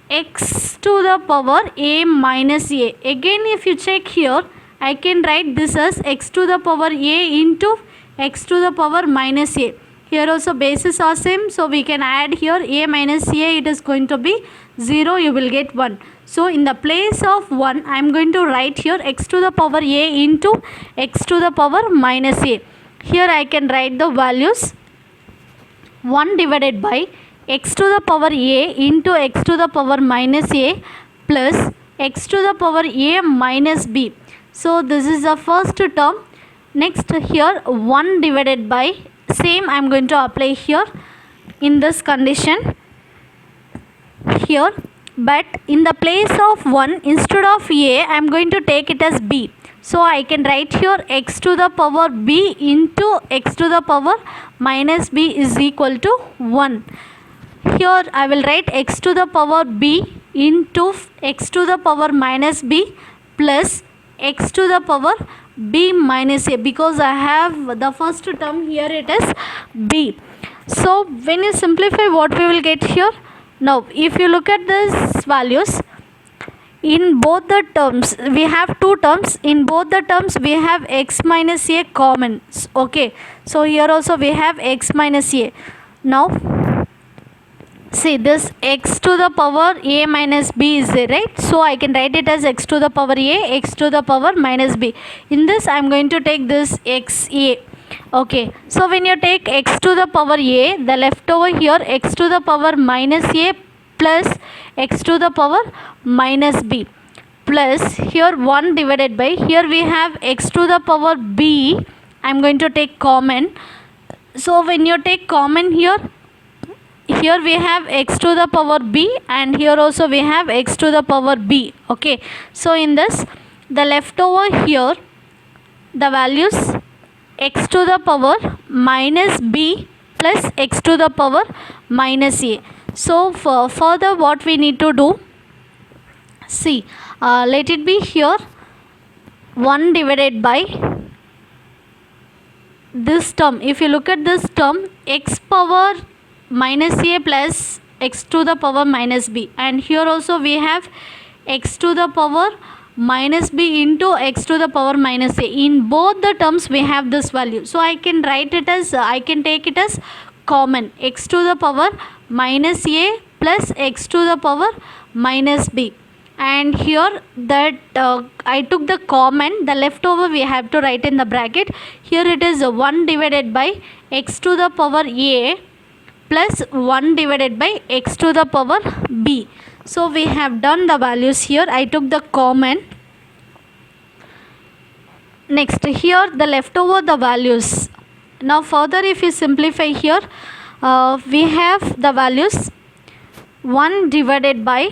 x to the power a minus a. Again if you check here, I can write this as x to the power a into x to the power minus a. Here also bases are same, so we can add here a minus a, it is going to be 0, you will get 1. So in the place of 1, I am going to write here x to the power a into x to the power minus a. Here I can write the values 1 divided by x to the power a into x to the power minus a plus x to the power a minus b. So this is the first term. Next here 1 divided by, same I am going to apply here in this condition here, but in the place of 1, instead of a I am going to take it as b. So I can write here x to the power b into x to the power minus b is equal to 1. Here I will write x to the power b into x to the power minus b plus x to the power b minus a, because I have the first term here it is b. So when you simplify, what we will get here? Now if you look at these values, in both the terms we have two terms, in both the terms we have x minus a common. Okay, so here also we have x minus a. Now see this x to the power a minus b is there, right? So I can write it as x to the power a, x to the power minus b. In this I am going to take this x a. Okay, so when you take x to the power a, the leftover here x to the power minus a plus x to the power minus b plus here 1 divided by, here we have x to the power b, I am going to take common. So when you take common here, here we have x to the power b and here also we have x to the power b. Okay, so in this the leftover here the values x to the power minus b plus x to the power minus a. So for further what we need to do, see let it be here 1 divided by this term, if you look at this term, x power minus a plus x to the power minus b, and here also we have x to the power minus b into x to the power minus a. In both the terms we have this value, so I can write it as, I can take it as common, x to the power minus a plus x to the power minus b. And here that I took the common, the leftover we have to write in the bracket. Here it is 1 divided by x to the power a plus 1 divided by x to the power b. So we have done the values here. I took the common. Next, here the leftover the values. Now further if you simplify here, we have the values 1 divided by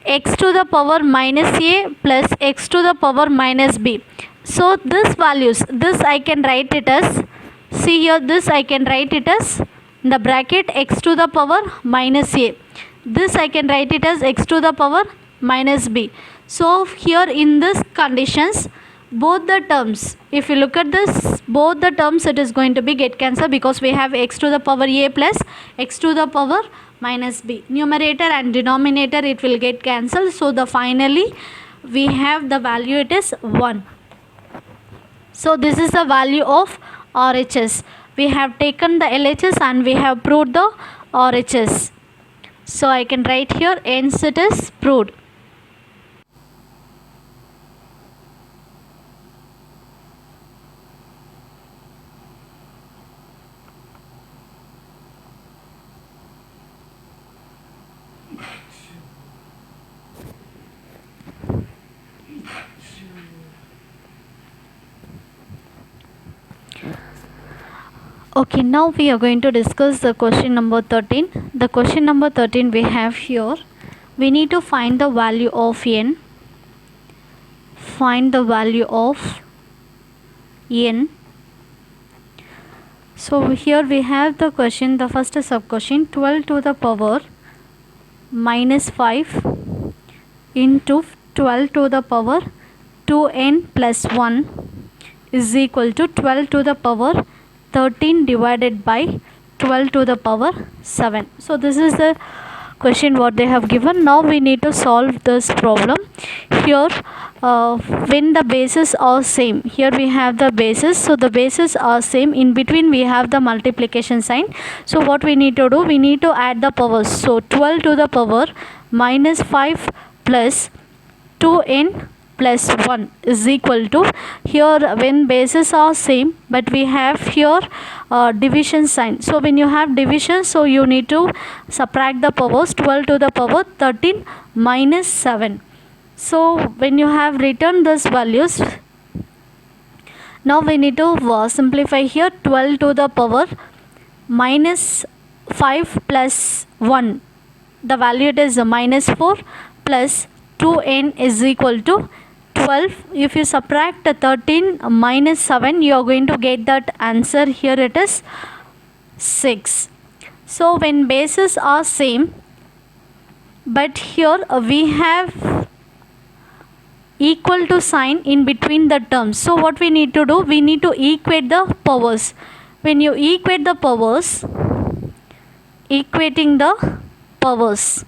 x to the power minus a plus x to the power minus b. So this values, this I can write it as, see here, this I can write it as the bracket x to the power minus a. This I can write it as x to the power minus b. So here in this conditions, both the terms, if you look at this, both the terms it is going to be get cancelled, because we have x to the power a plus x to the power minus b. Numerator and denominator it will get cancelled. So the finally we have the value, it is 1. So this is the value of RHS. We have taken the LHS and we have proved the RHS. So I can write here, hence it is proved. Okay, now we are going to discuss the question number 13. The question number 13 we have here, we need to find the value of n. Find the value of n. So here we have the question, the first sub question, 12 to the power minus 5 into 12 to the power 2n plus 1 is equal to 12 to the power 13 divided by 12 to the power 7. So this is the question what they have given. Now we need to solve this problem. Here when the bases are same, here we have the bases, so the bases are same, in between we have the multiplication sign. So what we need to do, we need to add the powers. So 12 to the power minus 5 plus 2n plus 1 is equal to, here when bases are same but we have here division sign. So when you have division, so you need to subtract the powers, 12 to the power 13 minus 7. So when you have written these values, now we need to simplify here, 12 to the power minus 5 plus 1, the value it is minus 4 plus 2n is equal to 12. If you subtract 13 minus 7, you are going to get that answer. Here it is 6. So when bases are same, but here we have equal to sign in between the terms. So what we need to do, we need to equate the powers. When you equate the powers, equating the powers.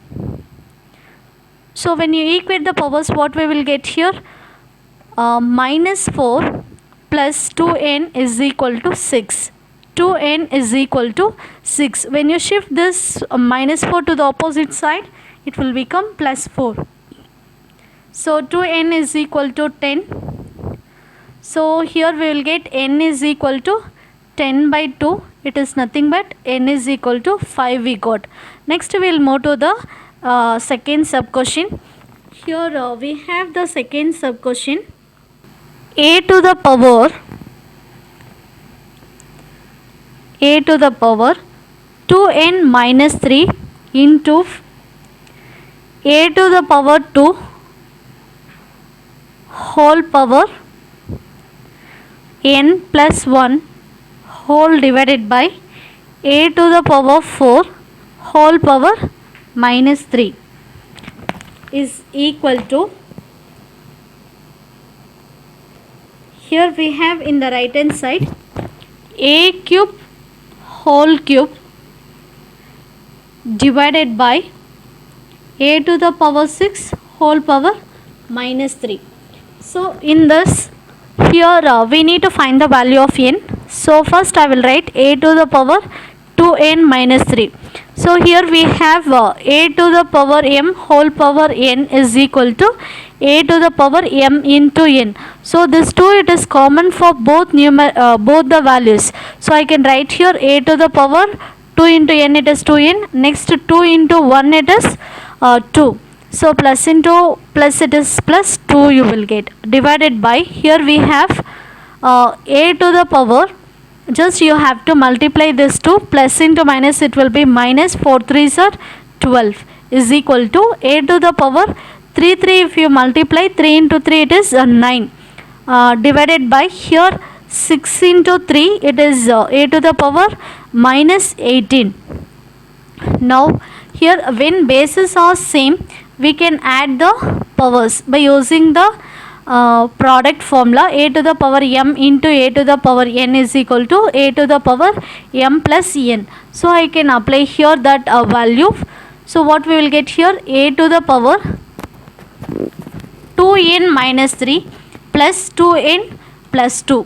So when you equate the powers, what we will get here, minus 4 plus 2n is equal to 6. 2n is equal to 6. When you shift this minus 4 to the opposite side, it will become plus 4. So 2n is equal to 10. So here we will get n is equal to 10 by 2. It is nothing but n is equal to 5 we got. Next we will move to the second sub question. Here we have the second sub question, a to the power 2n minus 3 into a to the power 2 whole power n plus 1 whole divided by a to the power 4 whole power minus 3 is equal to, here we have in the right hand side a cube whole cube divided by a to the power 6 whole power minus 3. So in this, here we need to find the value of n. So first I will write a to the power 2n minus 3. So here we have a to the power m whole power n is equal to a to the power m into n. So this 2, it is common for both the values. So I can write here a to the power 2 into n, it is 2n. Next 2 into 1, it is 2. So plus into plus, it is plus 2 you will get, divided by, here we have a to the power, just you have to multiply this 2, plus into minus, it will be minus 4 3s are 12 is equal to a to the power 3 3, if you multiply 3 into 3, it is 9 divided by, here 6 into 3, it is a to the power minus 18. Now here when bases are same, we can add the powers by using the product formula. A to the power m into a to the power n is equal to a to the power m plus n. So I can apply here that value. So what we will get here, a to the power 2n minus 3 plus 2n plus 2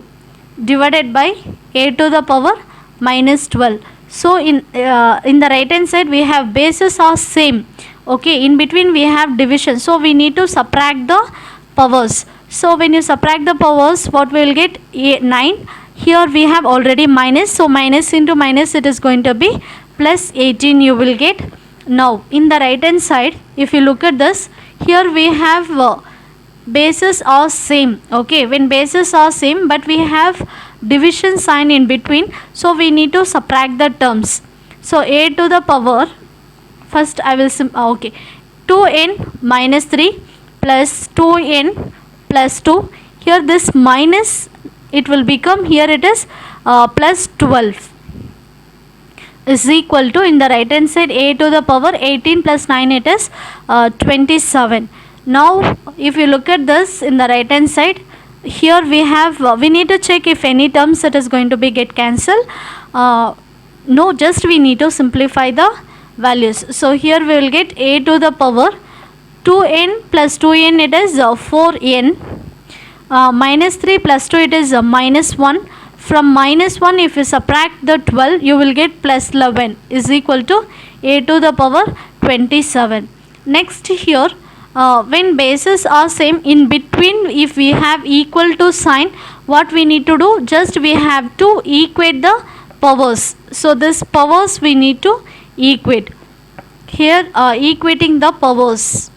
divided by a to the power minus 12. So in the right hand side we have bases are same. Okay, in between we have division, so we need to subtract the powers. So when you subtract the powers, what we will get, 9. Here we have already minus, so minus into minus, it is going to be plus 18 you will get. Now in the right hand side, if you look at this, here we have bases are same. Okay, when bases are same but we have division sign in between, so we need to subtract the terms. So a to the power, first I will 2n minus 3 plus 2n plus 2, here this minus, it will become, here it is plus 12 is equal to, in the right hand side, a to the power 18 plus 9, it is 27. Now if you look at this in the right hand side, here we have we need to check if any terms that is going to be get cancelled. No, just we need to simplify the values. So here we will get a to the power 2n plus 2n, it is 4n minus 3 plus 2, it is minus 1. From minus 1, if you subtract the 12, you will get plus 11 is equal to a to the power 27. Next here, when bases are same, in between if we have equal to sign, what we need to do, just we have to equate the powers. So this powers we need to equate. Here equating the powers,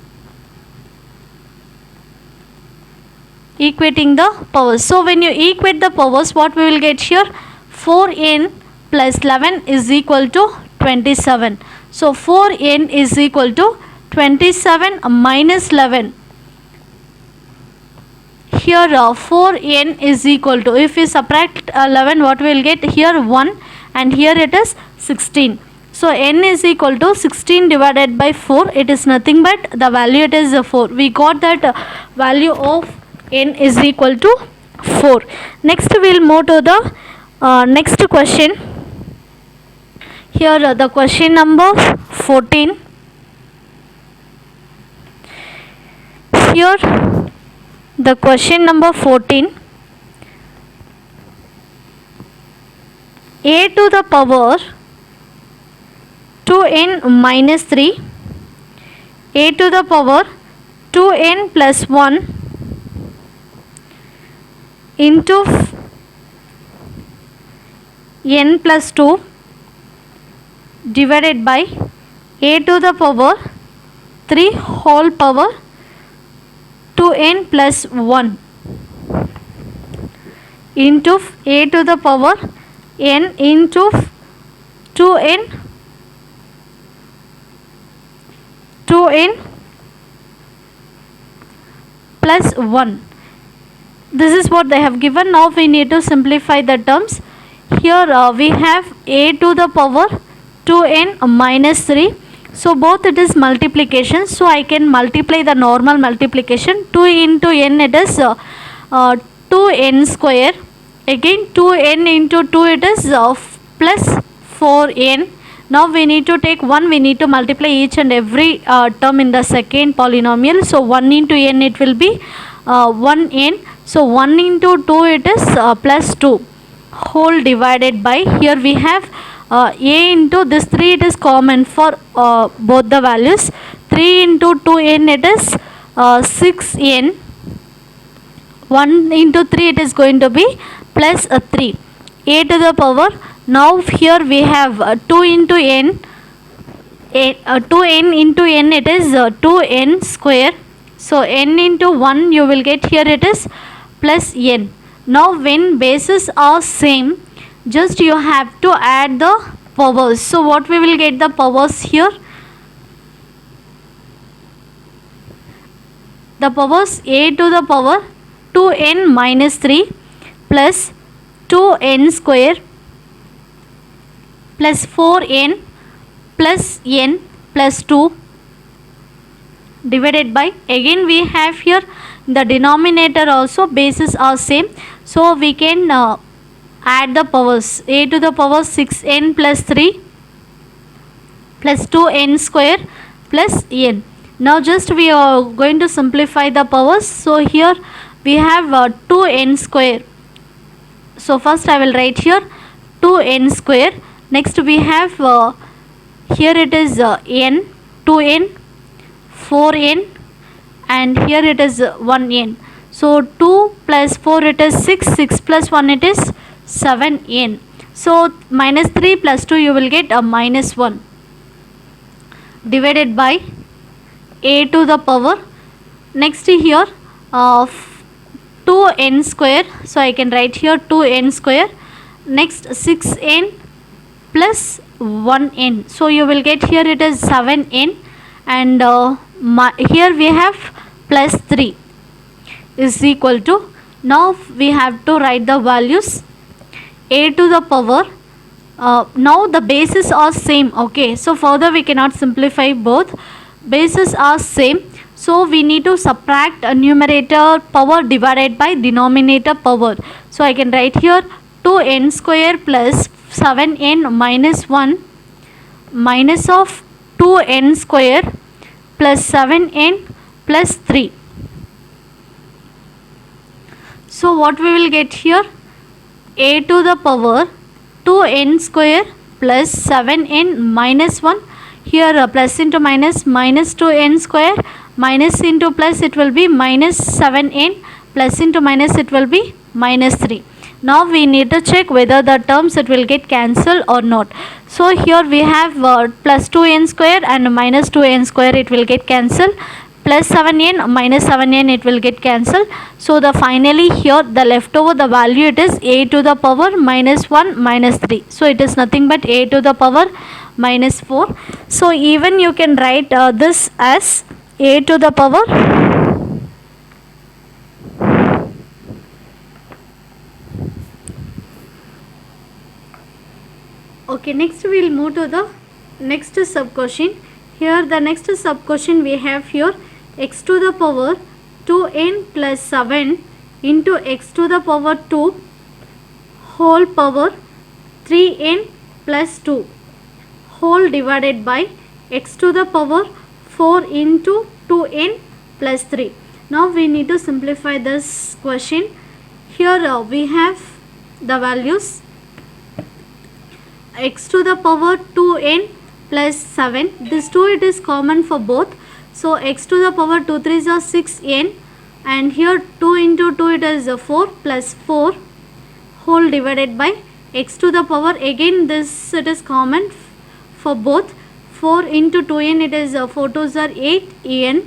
equating the powers. So when you equate the powers, what we will get here, 4n plus 11 is equal to 27. So 4n is equal to 27 minus 11. Here 4n is equal to, if we subtract 11, what we will get here, 1, and here it is 16. So n is equal to 16 divided by 4, it is nothing but the value, it is 4. We got that value of n is equal to 4. Next we will move to the next question. Here the question number 14. Here the question number 14, a to the power 2n minus 3, a to the power 2n plus 1 into n plus 2 divided by a to the power 3 whole power 2n plus 1 into a to the power n into 2n plus 1. This is what they have given. Now we need to simplify the terms. Here we have a to the power 2n minus 3. So both it is multiplication. So I can multiply the normal multiplication. 2 into n, it is 2n square, again 2n into 2 it is plus 4n. Now we need to take 1, we need to multiply each and every term in the second polynomial. So 1 into n it will be 1n. So 1 into 2 it is plus 2 whole divided by, here we have a into this 3 it is common for both the values. 3 into 2n it is 6n. 1 into 3 it is going to be plus 3 a to the power. Now here we have 2 into n, 2n into n it is 2n square. So n into 1 you will get, here it is plus n. Now when bases are same, just you have to add the powers. So what we will get the powers here? The powers a to the power 2n minus 3 plus 2n square plus 4n plus n plus 2 divided by, again we have here the denominator also bases are same, so we can add the powers. A to the power 6n plus 3 plus 2n square plus n. Now just we are going to simplify the powers. So here we have 2n square. So first I will write here 2n square. Next we have here it is n, 2n, 4n, and here it is 1n. So 2 plus 4 it is 6, 6 plus 1 it is 7n. So minus 3 plus 2 you will get a minus 1 divided by a to the power. Next here 2n square. So I can write here 2n square. Next 6n plus 1n. So you will get, here it is 7n, and here we have plus 3 is equal to, now we have to write the values. A to the power, now the bases are same, okay, so further we cannot simplify, both bases are same, so we need to subtract a numerator power divided by denominator power. So I can write here 2n square plus 7n minus 1 minus of 2n square plus 7n plus 3. So what we will get here? A to the power 2n square plus 7n minus 1. Here plus into minus, minus 2n square, minus into plus it will be minus 7n, plus into minus it will be minus 3. Now we need to check whether the terms it will get cancelled or not. So here we have plus 2n square and minus 2n square it will get cancelled. Plus 7n minus 7n it will get cancelled. So the finally here the leftover the value it is a to the power minus 1 minus 3. So it is nothing but a to the power minus 4. So even you can write this as a to the power okay. Next we will move to the next sub question. Here the next sub question we have here x to the power 2n plus 7 into x to the power 2 whole power 3n plus 2 whole divided by x to the power 4 into 2n plus 3. Now we need to simplify this question. Here we have the values x to the power 2n plus 7. This 2 it is common for both. So x to the power 2 3s are 6n, and here 2 into 2 it is 4 plus 4 whole divided by x to the power, again this it is common for both. 4 into 2n it is 4 2s are 8n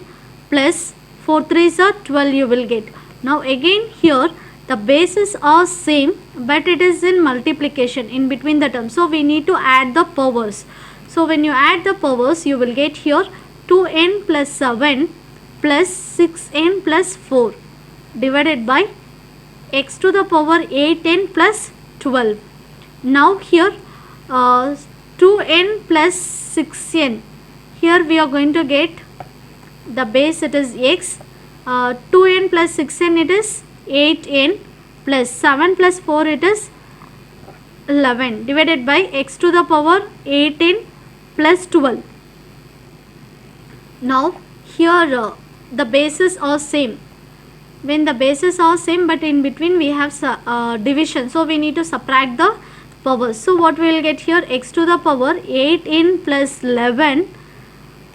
plus 4 3s are 12 you will get. Now again here the bases are same, but it is in multiplication in between the terms, so we need to add the powers. So when you add the powers you will get here 2n plus 7 plus 6n plus 4 divided by x to the power 8n plus 12. Now here 2n plus 6n, here we are going to get the base it is x, 2n plus 6n it is 8n plus 7 plus 4 it is 11 divided by x to the power 18 plus 12. Now here the bases are same. When the bases are same but in between we have division, so we need to subtract the powers. So what we will get here, x to the power 18 plus 11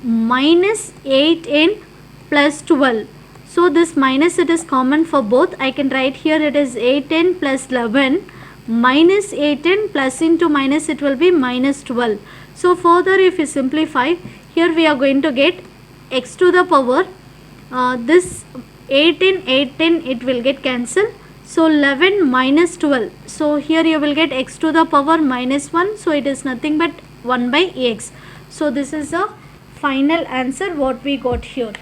minus 18 plus 12. So this minus it is common for both. I can write here it is 18 plus 11 minus 18 plus into minus it will be minus 12. So further if you simplify, here we are going to get x to the power this 18 it will get cancelled. So 11 minus 12. So here you will get x to the power minus 1. So it is nothing but 1 by x. So this is the final answer what we got here.